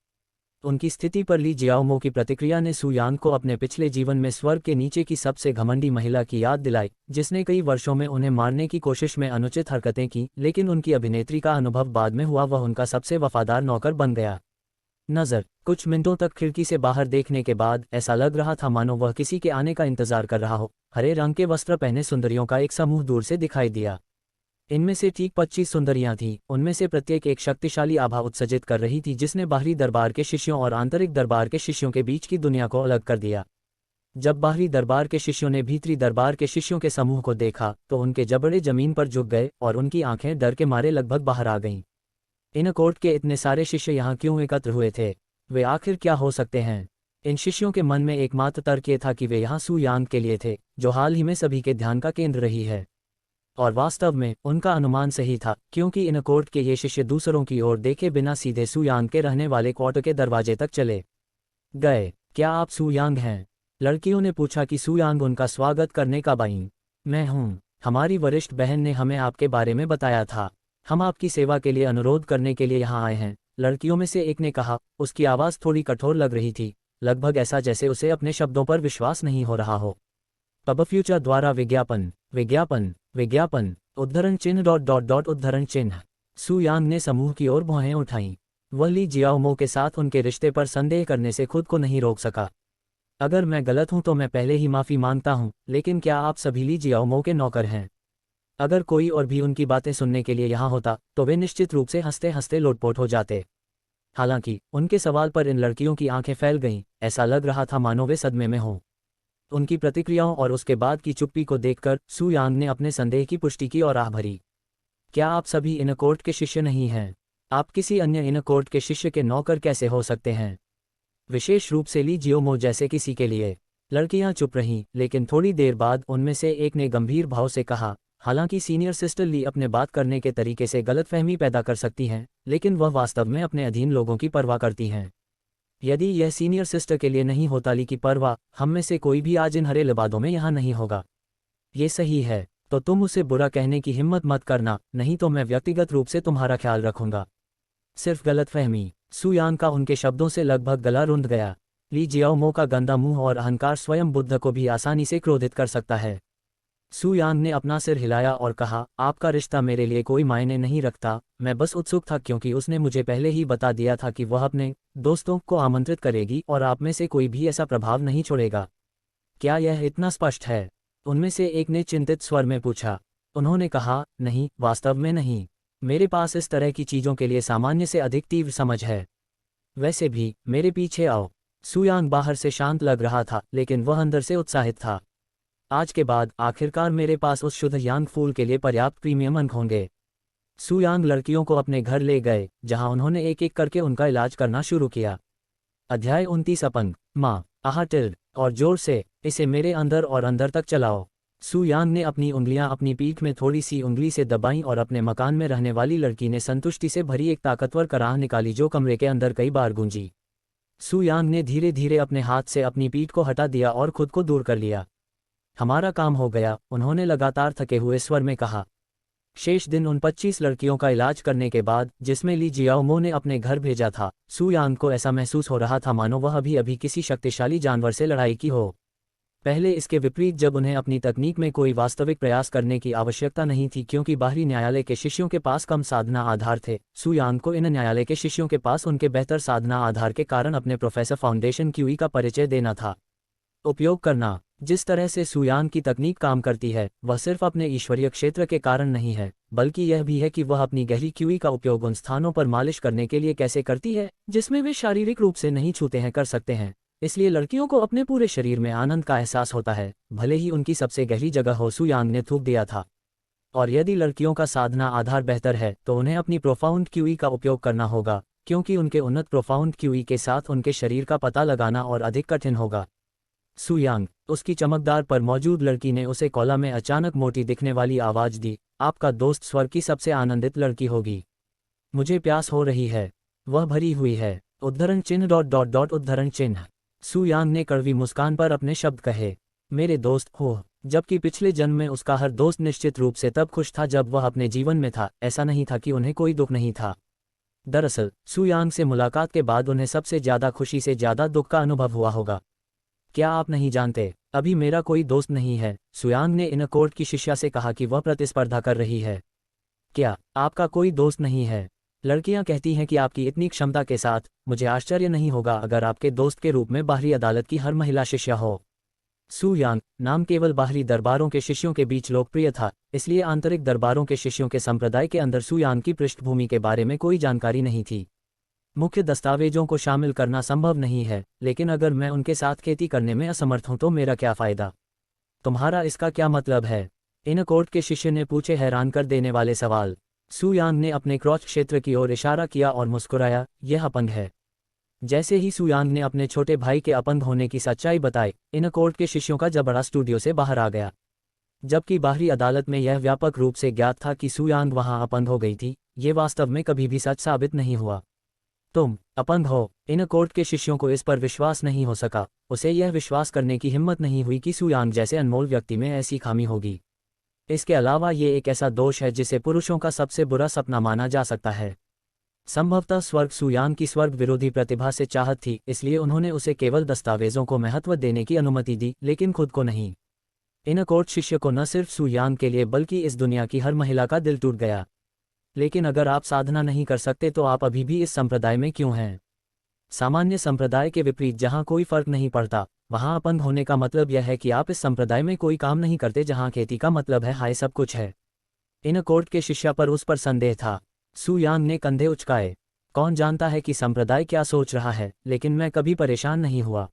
A: उनकी स्थिति पर ली जियाओमो की प्रतिक्रिया ने सू यान को अपने पिछले जीवन में स्वर्ग के नीचे की सबसे घमंडी महिला की याद दिलाई, जिसने कई वर्षों में उन्हें मारने की कोशिश में अनुचित हरकतें की, लेकिन उनकी अभिनेत्री का अनुभव बाद में हुआ। वह उनका सबसे वफादार नौकर बन गया। नज़र। कुछ मिनटों तक खिड़की से बाहर देखने के बाद ऐसा लग रहा था मानो वह किसी के आने का इंतजार कर रहा हो। हरे रंग के वस्त्र पहने सुंदरियों का एक समूह दूर से दिखाई दिया। इनमें से ठीक 25 सुंदरियां थीं। उनमें से प्रत्येक एक शक्तिशाली आभा उत्सर्जित कर रही थी, जिसने बाहरी दरबार के शिष्यों और आंतरिक दरबार के शिष्यों के बीच की दुनिया को अलग कर दिया। जब बाहरी दरबार के शिष्यों ने भीतरी दरबार के शिष्यों के समूह को देखा तो उनके जबड़े जमीन पर झुक गए और उनकी आंखें डर के मारे लगभग बाहर आ गईं। इन कोर्ट के इतने सारे शिष्य यहाँ क्यों एकत्र हुए थे? वे आखिर क्या हो सकते हैं? इन शिष्यों के मन में एकमात्र तर्क ये था कि वे यहाँ सू यांग के लिए थे, जो हाल ही में सभी के ध्यान का केंद्र रही है। और वास्तव में उनका अनुमान सही था, क्योंकि इन कोर्ट के ये शिष्य दूसरों की ओर देखे बिना सीधे सू यांग के रहने वाले क्वार्टर के दरवाजे तक चले गए। क्या आप सू यांग हैं? लड़कियों ने पूछा कि सू यांग उनका स्वागत करने का बाई। मैं हूँ। हमारी वरिष्ठ बहन ने हमें आपके बारे में बताया था। हम आपकी सेवा के लिए अनुरोध करने के लिए यहाँ आए हैं, लड़कियों में से एक ने कहा। उसकी आवाज़ थोड़ी कठोर लग रही थी, लगभग ऐसा जैसे उसे अपने शब्दों पर विश्वास नहीं हो रहा हो। पब फ्यूचर द्वारा विज्ञापन विज्ञापन विज्ञापन उद्धरण चिन्ह ... उद्धरण चिन्ह। सू यांग ने समूह की ओर भौहें उठाईं। वह ली जियाओमो के साथ उनके रिश्ते पर संदेह करने से खुद को नहीं रोक सका। अगर मैं गलत हूं तो मैं पहले ही माफ़ी मांगता हूं, लेकिन क्या आप सभी ली जियाओमो के नौकर हैं? अगर कोई और भी उनकी बातें सुनने के लिए यहाँ होता तो वे निश्चित रूप से हंसते हंसते लोटपोट हो जाते। हालांकि उनके सवाल पर इन लड़कियों की आंखें फैल गईं, ऐसा लग रहा था मानो वे सदमे में हों। उनकी प्रतिक्रियाओं और उसके बाद की चुप्पी को देखकर सू यांग ने अपने संदेह की पुष्टि की और आह भरी। क्या आप सभी इन कोर्ट के शिष्य नहीं हैं? आप किसी अन्य इन कोर्ट के शिष्य के नौकर कैसे हो सकते हैं, विशेष रूप से ली जियोमो जैसे किसी के लिए? लड़कियां चुप रहीं, लेकिन थोड़ी देर बाद उनमें से एक ने गंभीर भाव से कहा, हालांकि सीनियर सिस्टर ली अपने बात करने के तरीके से गलतफहमी पैदा कर सकती हैं, लेकिन वह वास्तव में अपने अधीन लोगों की परवाह करती हैं। यदि यह सीनियर सिस्टर के लिए नहीं होता ली की परवाह, हम में से कोई भी आज इन हरे लिबादों में यहाँ नहीं होगा। ये सही है, तो तुम उसे बुरा कहने की हिम्मत मत करना, नहीं तो मैं व्यक्तिगत रूप से तुम्हारा ख्याल रखूंगा। सिर्फ गलतफहमी। सू यांग का उनके शब्दों से लगभग गला रुंध गया। ली जियाओमो का गंदा मुंह और अहंकार स्वयं बुद्ध को भी आसानी से क्रोधित कर सकता है। सू यांग ने अपना सिर हिलाया और कहा, आपका रिश्ता मेरे लिए कोई मायने नहीं रखता। मैं बस उत्सुक था क्योंकि उसने मुझे पहले ही बता दिया था कि वह अपने दोस्तों को आमंत्रित करेगी और आप में से कोई भी ऐसा प्रभाव नहीं छोड़ेगा। क्या यह इतना स्पष्ट है? उनमें से एक ने चिंतित स्वर में पूछा। उन्होंने कहा, नहीं, वास्तव में नहीं। मेरे पास इस तरह की चीज़ों के लिए सामान्य से अधिक तीव्र समझ है। वैसे भी, मेरे पीछे आओ। सू यांग बाहर से शांत लग रहा था, लेकिन वह अंदर से उत्साहित था। आज के बाद आखिरकार मेरे पास उस शुद्ध यांग फूल के लिए पर्याप्त प्रीमियम अंक होंगे। सू यांग लड़कियों को अपने घर ले गए, जहां उन्होंने एक एक करके उनका इलाज करना शुरू किया। अध्याय 29 अपंग माँ आहा टिल्ड और जोर से, इसे मेरे अंदर और अंदर तक चलाओ। सू यांग ने अपनी उंगलियां अपनी पीठ में थोड़ी सी उंगली से दबाईं और अपने मकान में रहने वाली लड़की ने संतुष्टि से भरी एक ताकतवर कराह निकाली जो कमरे के अंदर कई बार गूंजी। सू यांग ने धीरे धीरे अपने हाथ से अपनी पीठ को हटा दिया और खुद को दूर कर लिया। हमारा काम हो गया, उन्होंने लगातार थके हुए स्वर में कहा। शेष दिन उन 25 लड़कियों का इलाज करने के बाद, जिसमें ली जियाओमो ने अपने घर भेजा था, सू यांग को ऐसा महसूस हो रहा था मानो वह अभी अभी किसी शक्तिशाली जानवर से लड़ाई की हो। पहले इसके विपरीत, जब उन्हें अपनी तकनीक में कोई वास्तविक प्रयास करने की आवश्यकता नहीं थी क्योंकि बाहरी न्यायालय के शिष्यों के पास कम साधना आधार थे, सू यांग को इन न्यायालय के शिष्यों के पास उनके बेहतर साधना आधार के कारण अपने प्रोफेसर फाउंडेशन क्यूई का परिचय देना था। उपयोग करना। जिस तरह से सू यांग की तकनीक काम करती है, वह सिर्फ अपने ईश्वरीय क्षेत्र के कारण नहीं है, बल्कि यह भी है कि वह अपनी गहरी क्यूई का उपयोग उन स्थानों पर मालिश करने के लिए कैसे करती है जिसमें वे शारीरिक रूप से नहीं छूते हैं कर सकते हैं। इसलिए लड़कियों को अपने पूरे शरीर में आनंद का एहसास होता है, भले ही उनकी सबसे गहरी जगह हो, सू यांग ने थूक दिया था। और यदि लड़कियों का साधना आधार बेहतर है तो उन्हें अपनी प्रोफाउंड क्यूई का उपयोग करना होगा, क्योंकि उनके उन्नत प्रोफाउंड क्यूई के साथ उनके शरीर का पता लगाना और अधिक कठिन होगा। सू यांग, उसकी चमकदार पर मौजूद लड़की ने उसे कॉला में अचानक मोटी दिखने वाली आवाज़ दी, आपका दोस्त स्वर्ग की सबसे आनंदित लड़की होगी। मुझे प्यास हो रही है। वह भरी हुई है। उद्धरण चिन्ह ... उद्धरण चिन्ह। सू यांग ने कड़वी मुस्कान पर अपने शब्द कहे। मेरे दोस्त हो। जबकि पिछले जन्म में उसका हर दोस्त निश्चित रूप से तब खुश था जब वह अपने जीवन में था, ऐसा नहीं था कि उन्हें कोई दुख नहीं था। दरअसल सू यांग से मुलाकात के बाद उन्हें सबसे ज़्यादा खुशी से ज़्यादा दुख का अनुभव हुआ होगा। क्या आप नहीं जानते, अभी मेरा कोई दोस्त नहीं है, सू यांग ने इन कोर्ट की शिष्या से कहा कि वह प्रतिस्पर्धा कर रही है। क्या आपका कोई दोस्त नहीं है? लड़कियां कहती हैं कि आपकी इतनी क्षमता के साथ, मुझे आश्चर्य नहीं होगा अगर आपके दोस्त के रूप में बाहरी अदालत की हर महिला शिष्या हो। सू यांग नाम केवल बाहरी दरबारों के शिष्यों के बीच लोकप्रिय था, इसलिए आंतरिक दरबारों के शिष्यों के संप्रदाय के अंदर सू यांग की पृष्ठभूमि के बारे में कोई जानकारी नहीं थी। मुख्य दस्तावेजों को शामिल करना संभव नहीं है, लेकिन अगर मैं उनके साथ खेती करने में असमर्थ हूं तो मेरा क्या फ़ायदा? तुम्हारा इसका क्या मतलब है? इनकोर्ट के शिष्य ने पूछे हैरान कर देने वाले सवाल। सू यांग ने अपने क्रॉच क्षेत्र की ओर इशारा किया और मुस्कुराया, यह अपंग है। जैसे ही सू यांग ने अपने छोटे भाई के अपंग होने की सच्चाई बताई, इनकोर्ट के शिष्यों का जबड़ा स्टूडियो से बाहर आ गया। जबकि बाहरी अदालत में यह व्यापक रूप से ज्ञात था कि सू यांग वहां अपंग हो गई थी, ये वास्तव में कभी भी सच साबित नहीं हुआ। तुम अपंग हो? इनकोर्ट के शिष्यों को इस पर विश्वास नहीं हो सका। उसे यह विश्वास करने की हिम्मत नहीं हुई कि सू यांग जैसे अनमोल व्यक्ति में ऐसी खामी होगी। इसके अलावा ये एक ऐसा दोष है जिसे पुरुषों का सबसे बुरा सपना माना जा सकता है। संभवतः स्वर्ग सू यांग की स्वर्ग विरोधी प्रतिभा से चाहत थी, इसलिए उन्होंने उसे केवल दस्तावेजों को महत्व देने की अनुमति दी, लेकिन खुद को नहीं। इनकोर्ट शिष्य को न सिर्फ सू यांग के लिए बल्कि इस दुनिया की हर महिला का दिल टूट गया। लेकिन अगर आप साधना नहीं कर सकते तो आप अभी भी इस संप्रदाय में क्यों हैं? सामान्य संप्रदाय के विपरीत जहां कोई फर्क नहीं पड़ता, वहां अपंग होने का मतलब यह है कि आप इस संप्रदाय में कोई काम नहीं करते जहां खेती का मतलब है हाय सब कुछ है। इनकोर्ट के शिष्य पर उस पर संदेह था। सू यांग ने कंधे उचकाए। कौन जानता है कि संप्रदाय क्या सोच रहा है, लेकिन मैं कभी परेशान नहीं हुआ।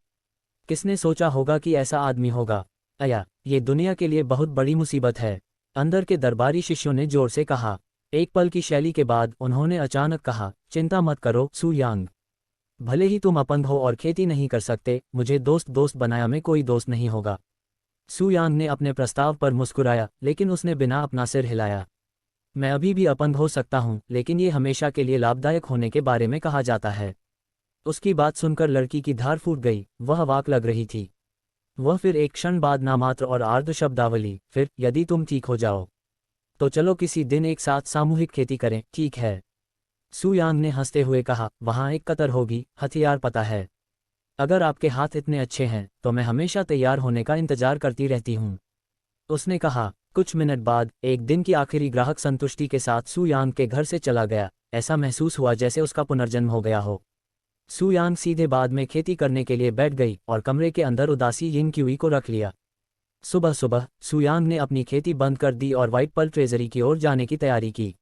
A: किसने सोचा होगा कि ऐसा आदमी होगा? अया, ये दुनिया के लिए बहुत बड़ी मुसीबत है, अंदर के दरबारी शिष्यों ने जोर से कहा। एक पल की शैली के बाद उन्होंने अचानक कहा, चिंता मत करो सू यांग। भले ही तुम अपंग हो और खेती नहीं कर सकते, मुझे दोस्त बनाया में कोई दोस्त नहीं होगा। सू यांग ने अपने प्रस्ताव पर मुस्कुराया, लेकिन उसने बिना अपना सिर हिलाया। मैं अभी भी अपंग हो सकता हूं, लेकिन ये हमेशा के लिए लाभदायक होने के बारे में कहा जाता है। उसकी बात सुनकर लड़की की धार फूट गई, वह अवाक लग रही थी। वह फिर एक क्षण बाद नामात्र और आर्द्र शब्दावली, फिर यदि तुम ठीक हो जाओ तो चलो किसी दिन एक साथ सामूहिक खेती करें, ठीक है? सू यांग ने हंसते हुए कहा, वहां एक कतर होगी, हथियार पता है। अगर आपके हाथ इतने अच्छे हैं तो मैं हमेशा तैयार होने का इंतजार करती रहती हूं। उसने कहा। कुछ मिनट बाद एक दिन की आखिरी ग्राहक संतुष्टि के साथ सू यांग के घर से चला गया। ऐसा महसूस हुआ जैसे उसका पुनर्जन्म हो गया हो। सू यांग सीधे बाद में खेती करने के लिए बैठ गई और कमरे के अंदर उदासी यिंग क्यूई को रख लिया। सुबह सुबह सू यांग ने अपनी खेती बंद कर दी और व्हाइट पर्ल ट्रेजरी की ओर जाने की तैयारी की।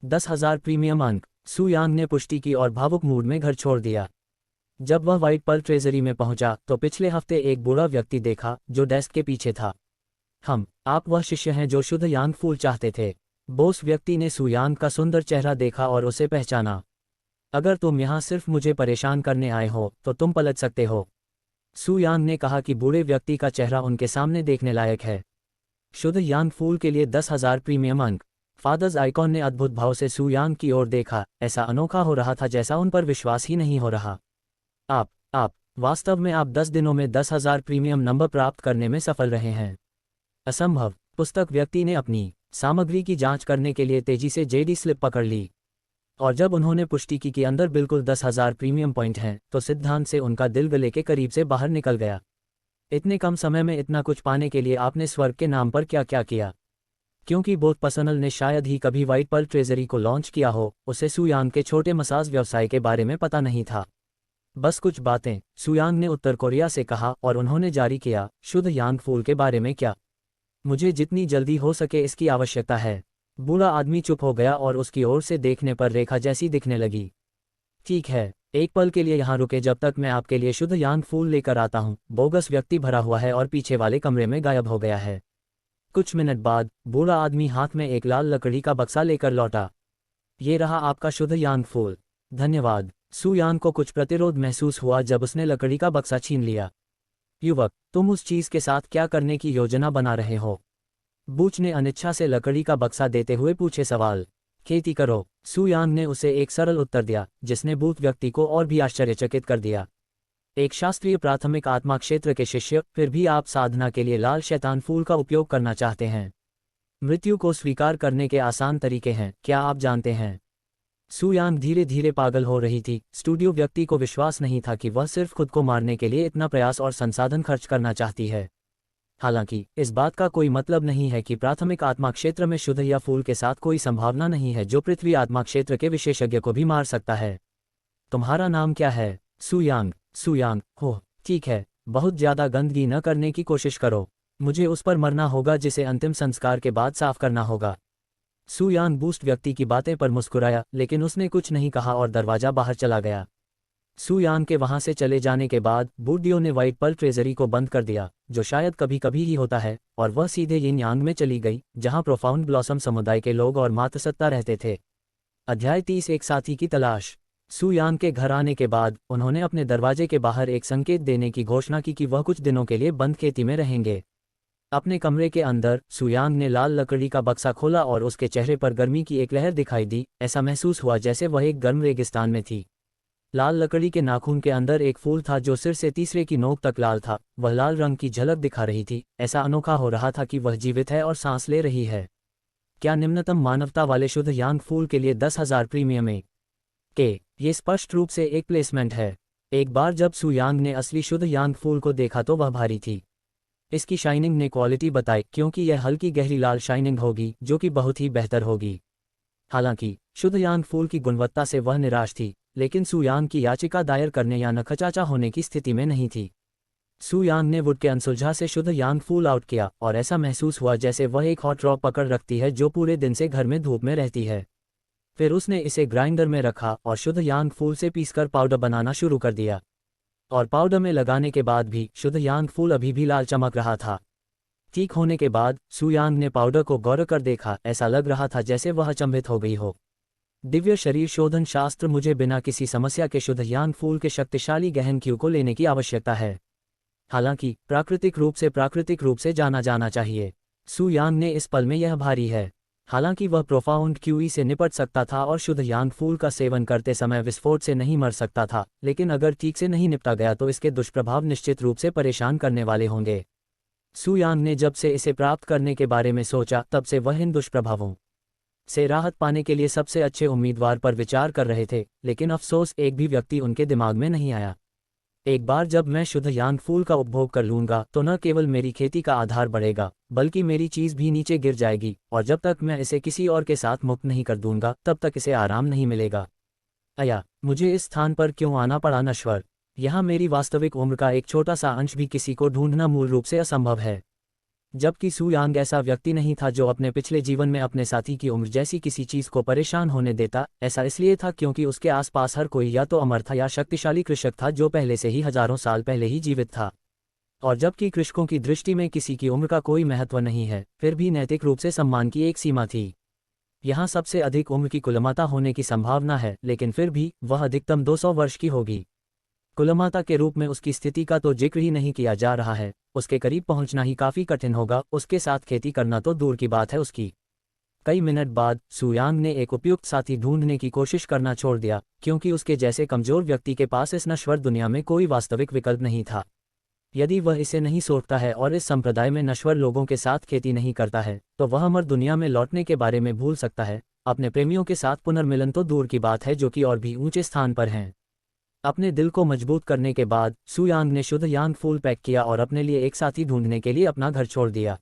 A: 10,000 प्रीमियम अंक। सू यांग ने पुष्टि की और भावुक मूड में घर छोड़ दिया। जब वह व्हाइट पर्ल ट्रेजरी में पहुंचा तो पिछले हफ्ते एक बूढ़ा व्यक्ति देखा जो डेस्क के पीछे था। आप वह शिष्य हैं जो शुद्ध यांग फूल चाहते थे। बोस व्यक्ति ने सू यांग का सुंदर चेहरा देखा और उसे पहचाना। अगर तुम यहाँ सिर्फ मुझे परेशान करने आए हो तो तुम पलट सकते हो, सू यांग ने कहा कि बूढ़े व्यक्ति का चेहरा उनके सामने देखने लायक है। शुद्ध यांग फूल के लिए 10,000 प्रीमियम अंक। फादर्स आइकॉन ने अद्भुत भाव से सू यांग की ओर देखा, ऐसा अनोखा हो रहा था जैसा उन पर विश्वास ही नहीं हो रहा। आप वास्तव में आप 10 दिनों में 10,000 प्रीमियम नंबर प्राप्त करने में सफल रहे हैं। असंभव। पुस्तक व्यक्ति ने अपनी सामग्री की जांच करने के लिए तेजी से जेडी स्लिप पकड़ ली, और जब उन्होंने पुष्टि की कि अंदर बिल्कुल 10,000 प्रीमियम पॉइंट हैं तो सिद्धांत से उनका दिल गले के करीब से बाहर निकल गया। इतने कम समय में इतना कुछ पाने के लिए आपने स्वर्ग के नाम पर क्या क्या किया? क्योंकि बोथ पर्सनल ने शायद ही कभी व्हाइट पर्ल ट्रेजरी को लॉन्च किया हो, उसे सू यांग के छोटे मसाज व्यवसाय के बारे में पता नहीं था। बस कुछ बातें, सू यांग ने उत्तर कोरिया से कहा, और उन्होंने जारी किया, शुद्ध यांग फूल के बारे में क्या? मुझे जितनी जल्दी हो सके इसकी आवश्यकता है। बूढ़ा आदमी चुप हो गया और उसकी ओर से देखने पर रेखा जैसी दिखने लगी। ठीक है, एक पल के लिए यहाँ रुके जब तक मैं आपके लिए शुद्ध यांग फूल लेकर आता हूँ। बोगस व्यक्ति भरा हुआ है और पीछे वाले कमरे में गायब हो गया है। कुछ मिनट बाद बूढ़ा आदमी हाथ में एक लाल लकड़ी का बक्सा लेकर लौटा। ये रहा आपका शुद्ध यांग फूल। धन्यवाद। सू यांग को कुछ प्रतिरोध महसूस हुआ जब उसने लकड़ी का बक्सा छीन लिया। युवक, तुम उस चीज के साथ क्या करने की योजना बना रहे हो? बूच ने अनिच्छा से लकड़ी का बक्सा देते हुए पूछे सवाल। खेती करो, सू यांग ने उसे एक सरल उत्तर दिया, जिसने बूथ व्यक्ति को और भी आश्चर्यचकित कर दिया। एक शास्त्रीय प्राथमिक आत्मा क्षेत्र के शिष्य, फिर भी आप साधना के लिए लाल शैतान फूल का उपयोग करना चाहते हैं। मृत्यु को स्वीकार करने के आसान तरीके हैं, क्या आप जानते हैं? सू यांग धीरे धीरे पागल हो रही थी। स्टूडियो व्यक्ति को विश्वास नहीं था कि वह सिर्फ खुद को मारने के लिए इतना प्रयास और संसाधन खर्च करना चाहती है। हालांकि इस बात का कोई मतलब नहीं है कि प्राथमिक आत्मा क्षेत्र में शुद्ध या फूल के साथ कोई संभावना नहीं है जो पृथ्वी आत्मा क्षेत्र के विशेषज्ञ को भी मार सकता है। तुम्हारा नाम क्या है? सू यांग। सू यांग, हो ठीक है, बहुत ज्यादा गंदगी न करने की कोशिश करो। मुझे उस पर मरना होगा जिसे अंतिम संस्कार के बाद साफ करना होगा। सू यांग बूस्ट व्यक्ति की बातें पर मुस्कुराया, लेकिन उसने कुछ नहीं कहा और दरवाजा बाहर चला गया। सू यांग के वहां से चले जाने के बाद बूडियो ने व्हाइट पर्ल ट्रेजरी को बंद कर दिया, जो शायद कभी कभी ही होता है, और वह सीधे यिन यांग में चली गई, जहां प्रोफाउंड ब्लॉसम समुदाय के लोग और मातसत्ता रहते थे। अध्याय 30 एक साथी की तलाश। सू यांग के घर आने के बाद उन्होंने अपने दरवाजे के बाहर एक संकेत देने की घोषणा की कि वह कुछ दिनों के लिए बंद खेती में रहेंगे। अपने कमरे के अंदर सू यांग ने लाल लकड़ी का बक्सा खोला और उसके चेहरे पर गर्मी की एक लहर दिखाई दी। ऐसा महसूस हुआ जैसे वह एक गर्म रेगिस्तान में थी। लाल लकड़ी के नाखून के अंदर एक फूल था जो सिर से तीसरे की नोक तक लाल था। वह लाल रंग की झलक दिखा रही थी। ऐसा अनोखा हो रहा था कि वह जीवित है और सांस ले रही है। क्या निम्नतम मानवता वाले शुद्ध यांग फूल के लिए 10,000 प्रीमियम के ये स्पष्ट रूप से एक प्लेसमेंट है। एक बार जब सू यांग ने असली शुद्ध यांग फूल को देखा तो वह भारी थी। इसकी शाइनिंग ने क्वालिटी बताई, क्योंकि यह हल्की गहरी लाल शाइनिंग होगी जो कि बहुत ही बेहतर होगी। हालांकि शुद्ध यांग फूल की गुणवत्ता से वह निराश थी, लेकिन सू यांग की याचिका दायर करने या नखचाचा होने की स्थिति में नहीं थी। सू यांग ने वुड के अनसुलझा से शुद्ध यांग फूल आउट किया और ऐसा महसूस हुआ जैसे वह एक हॉट रॉक पकड़ रखती है जो पूरे दिन से घर में धूप में रहती है। फिर उसने इसे ग्राइंडर में रखा और शुद्ध यांग फूल से पीसकर पाउडर बनाना शुरू कर दिया। और पाउडर में लगाने के बाद भी शुद्ध यांग फूल अभी भी लाल चमक रहा था। ठीक होने के बाद सू यांग ने पाउडर को गौर कर देखा। ऐसा लग रहा था जैसे वह अचंभित हो गई हो। दिव्य शरीर शोधन शास्त्र, मुझे बिना किसी समस्या के शुद्ध यांग फूल के शक्तिशाली गहन क्यू को लेने की आवश्यकता है। हालांकि प्राकृतिक रूप से जाना जाना चाहिए। सू यांग ने इस पल में यह भारी है। हालांकि वह प्रोफाउंड क्यूई से निपट सकता था और शुद्ध यांग फूल का सेवन करते समय विस्फोट से नहीं मर सकता था, लेकिन अगर ठीक से नहीं निपटा गया तो इसके दुष्प्रभाव निश्चित रूप से परेशान करने वाले होंगे। सू यांग ने जब से इसे प्राप्त करने के बारे में सोचा तब से वह इन दुष्प्रभावों से राहत पाने के लिए सबसे अच्छे उम्मीदवार पर विचार कर रहे थे, लेकिन अफसोस एक भी व्यक्ति उनके दिमाग में नहीं आया। एक बार जब मैं शुद्ध यांग फूल का उपभोग कर लूंगा तो न केवल मेरी खेती का आधार बढ़ेगा, बल्कि मेरी चीज भी नीचे गिर जाएगी, और जब तक मैं इसे किसी और के साथ मुक्त नहीं कर दूंगा तब तक इसे आराम नहीं मिलेगा। अया, मुझे इस स्थान पर क्यों आना पड़ा नश्वर? यहाँ मेरी वास्तविक उम्र का एक छोटा सा अंश भी किसी को ढूंढना मूल रूप से असंभव है। जबकि सू यांग ऐसा व्यक्ति नहीं था जो अपने पिछले जीवन में अपने साथी की उम्र जैसी किसी चीज को परेशान होने देता। ऐसा इसलिए था क्योंकि उसके आसपास हर कोई या तो अमर था या शक्तिशाली कृषक था जो पहले से ही हजारों साल पहले ही जीवित था। और जबकि कृषकों की दृष्टि में किसी की उम्र का कोई महत्व नहीं है, फिर भी नैतिक रूप से सम्मान की एक सीमा थी। यहाँ सबसे अधिक उम्र की कुलमाता होने की संभावना है, लेकिन फिर भी वह अधिकतम 200 वर्ष की होगी। कुलमाता के रूप में उसकी स्थिति का तो जिक्र ही नहीं किया जा रहा है। उसके करीब पहुंचना ही काफी कठिन होगा, उसके साथ खेती करना तो दूर की बात है। उसकी कई मिनट बाद सू यांग ने एक उपयुक्त साथी ढूंढने की कोशिश करना छोड़ दिया, क्योंकि उसके जैसे कमजोर व्यक्ति के पास इस नश्वर दुनिया में कोई वास्तविक विकल्प नहीं था। यदि वह इसे नहीं सोचता है और इस संप्रदाय में नश्वर लोगों के साथ खेती नहीं करता है, तो वह अमर दुनिया में लौटने के बारे में भूल सकता है। अपने प्रेमियों के साथ पुनर्मिलन तो दूर की बात है, जो कि और भी ऊंचे स्थान पर हैं। अपने दिल को मजबूत करने के बाद सू यांग ने शुद्ध यांग फूल पैक किया और अपने लिए एक साथी ढूंढने के लिए अपना घर छोड़ दिया।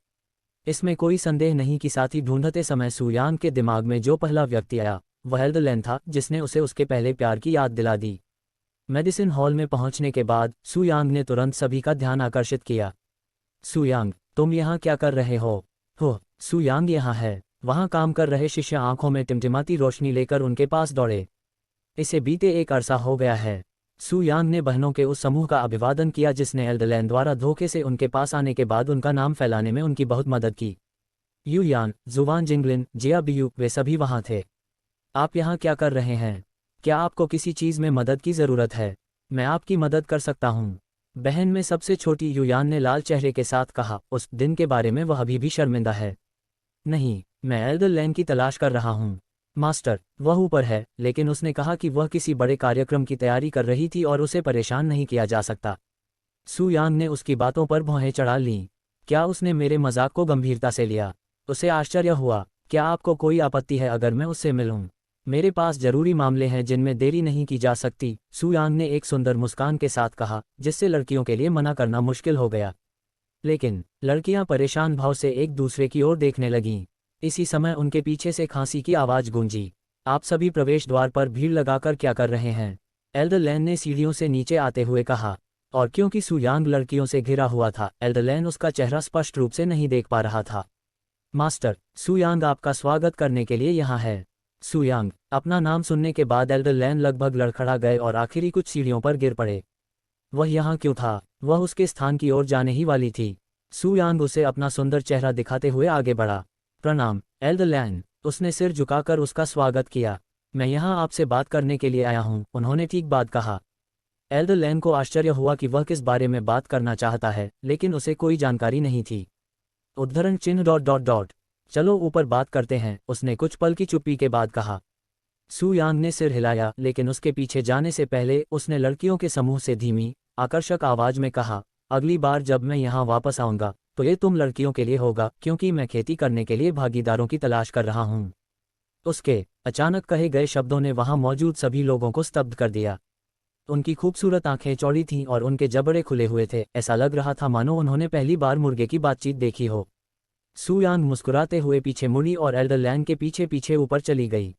A: इसमें कोई संदेह नहीं कि साथी ढूंढते समय सू यांग के दिमाग में जो पहला व्यक्ति आया वह एल्डरलैन था, जिसने उसे उसके पहले प्यार की याद दिला दी। मेडिसिन हॉल में पहुंचने के बाद सू यांग ने तुरंत सभी का ध्यान आकर्षित किया। सू यांग, तुम यहाँ क्या कर रहे हो? सू यांग यहाँ है। वहाँ काम कर रहे शिष्य आंखों में टिमटिमाती रोशनी लेकर उनके पास दौड़े। इसे बीते एक अरसा हो गया है। सू यांग ने बहनों के उस समूह का अभिवादन किया जिसने एल्डरलैन द्वारा धोखे से उनके पास आने के बाद उनका नाम फैलाने में उनकी बहुत मदद की। यू यान, जुवान जिंगलिन, जिया बियू, वे सभी वहाँ थे। आप यहाँ क्या कर रहे हैं? क्या आपको किसी चीज़ में मदद की ज़रूरत है? मैं आपकी मदद कर सकता हूँ। बहन में सबसे छोटी यू यान ने लाल चेहरे के साथ कहा। उस दिन के बारे में वह अभी भी शर्मिंदा है। नहीं, मैं एल्डरलैन की तलाश कर रहा हूँ मास्टर। वह ऊपर है, लेकिन उसने कहा कि वह किसी बड़े कार्यक्रम की तैयारी कर रही थी और उसे परेशान नहीं किया जा सकता। सू यांग ने उसकी बातों पर भौहें चढ़ा लीं। क्या उसने मेरे मजाक को गंभीरता से लिया? उसे आश्चर्य हुआ। क्या आपको कोई आपत्ति है अगर मैं उससे मिलूं? मेरे पास जरूरी मामले हैं जिनमें देरी नहीं की जा सकती, सू यांग ने एक सुंदर मुस्कान के साथ कहा, जिससे लड़कियों के लिए मना करना मुश्किल हो गया। लेकिन लड़कियां परेशान भाव से एक दूसरे की ओर देखने लगीं। इसी समय उनके पीछे से खांसी की आवाज गूंजी। आप सभी प्रवेश द्वार पर भीड़ लगाकर क्या कर रहे हैं? एल्डरलैन ने सीढ़ियों से नीचे आते हुए कहा। और क्योंकि सू यांग लड़कियों से घिरा हुआ था, एल्डरलैन उसका चेहरा स्पष्ट रूप से नहीं देख पा रहा था। मास्टर, सुयांग आपका स्वागत करने के लिए यहाँ है। सुयांग, अपना नाम सुनने के बाद एल्डर लैन लगभग लड़खड़ा गए और आखिरी कुछ सीढ़ियों पर गिर पड़े। वह यहाँ क्यों था? वह उसके स्थान की ओर जाने ही वाली थी। सुयांग उसे अपना सुंदर चेहरा दिखाते हुए आगे बढ़ा। प्रणाम, एल्डर लैन, उसने सिर झुकाकर उसका स्वागत किया। मैं यहाँ आपसे बात करने के लिए आया हूँ, उन्होंने ठीक बात कहा। एल्डर लैन को आश्चर्य हुआ कि वह किस बारे में बात करना चाहता है, लेकिन उसे कोई जानकारी नहीं थी। उद्धरण चिन्ह डॉट डॉट डॉट। चलो ऊपर बात करते हैं, उसने कुछ पल की चुप्पी के बाद कहा। सुयांग ने सिर हिलाया, लेकिन उसके पीछे जाने से पहले उसने लड़कियों के समूह से धीमी, आकर्षक आवाज में कहा, अगली बार जब मैं यहाँ वापस आऊँगा तो ये तुम लड़कियों के लिए होगा, क्योंकि मैं खेती करने के लिए भागीदारों की तलाश कर रहा हूँ। उसके अचानक कहे गए शब्दों ने वहां मौजूद सभी लोगों को स्तब्ध कर दिया। उनकी खूबसूरत आंखें चौड़ी थीं और उनके जबड़े खुले हुए थे, ऐसा लग रहा था मानो उन्होंने पहली बार मुर्गे की बातचीत देखी हो। सुयांग मुस्कुराते हुए पीछे मुड़ी और एल्डर लैन के पीछे पीछे ऊपर चली गई।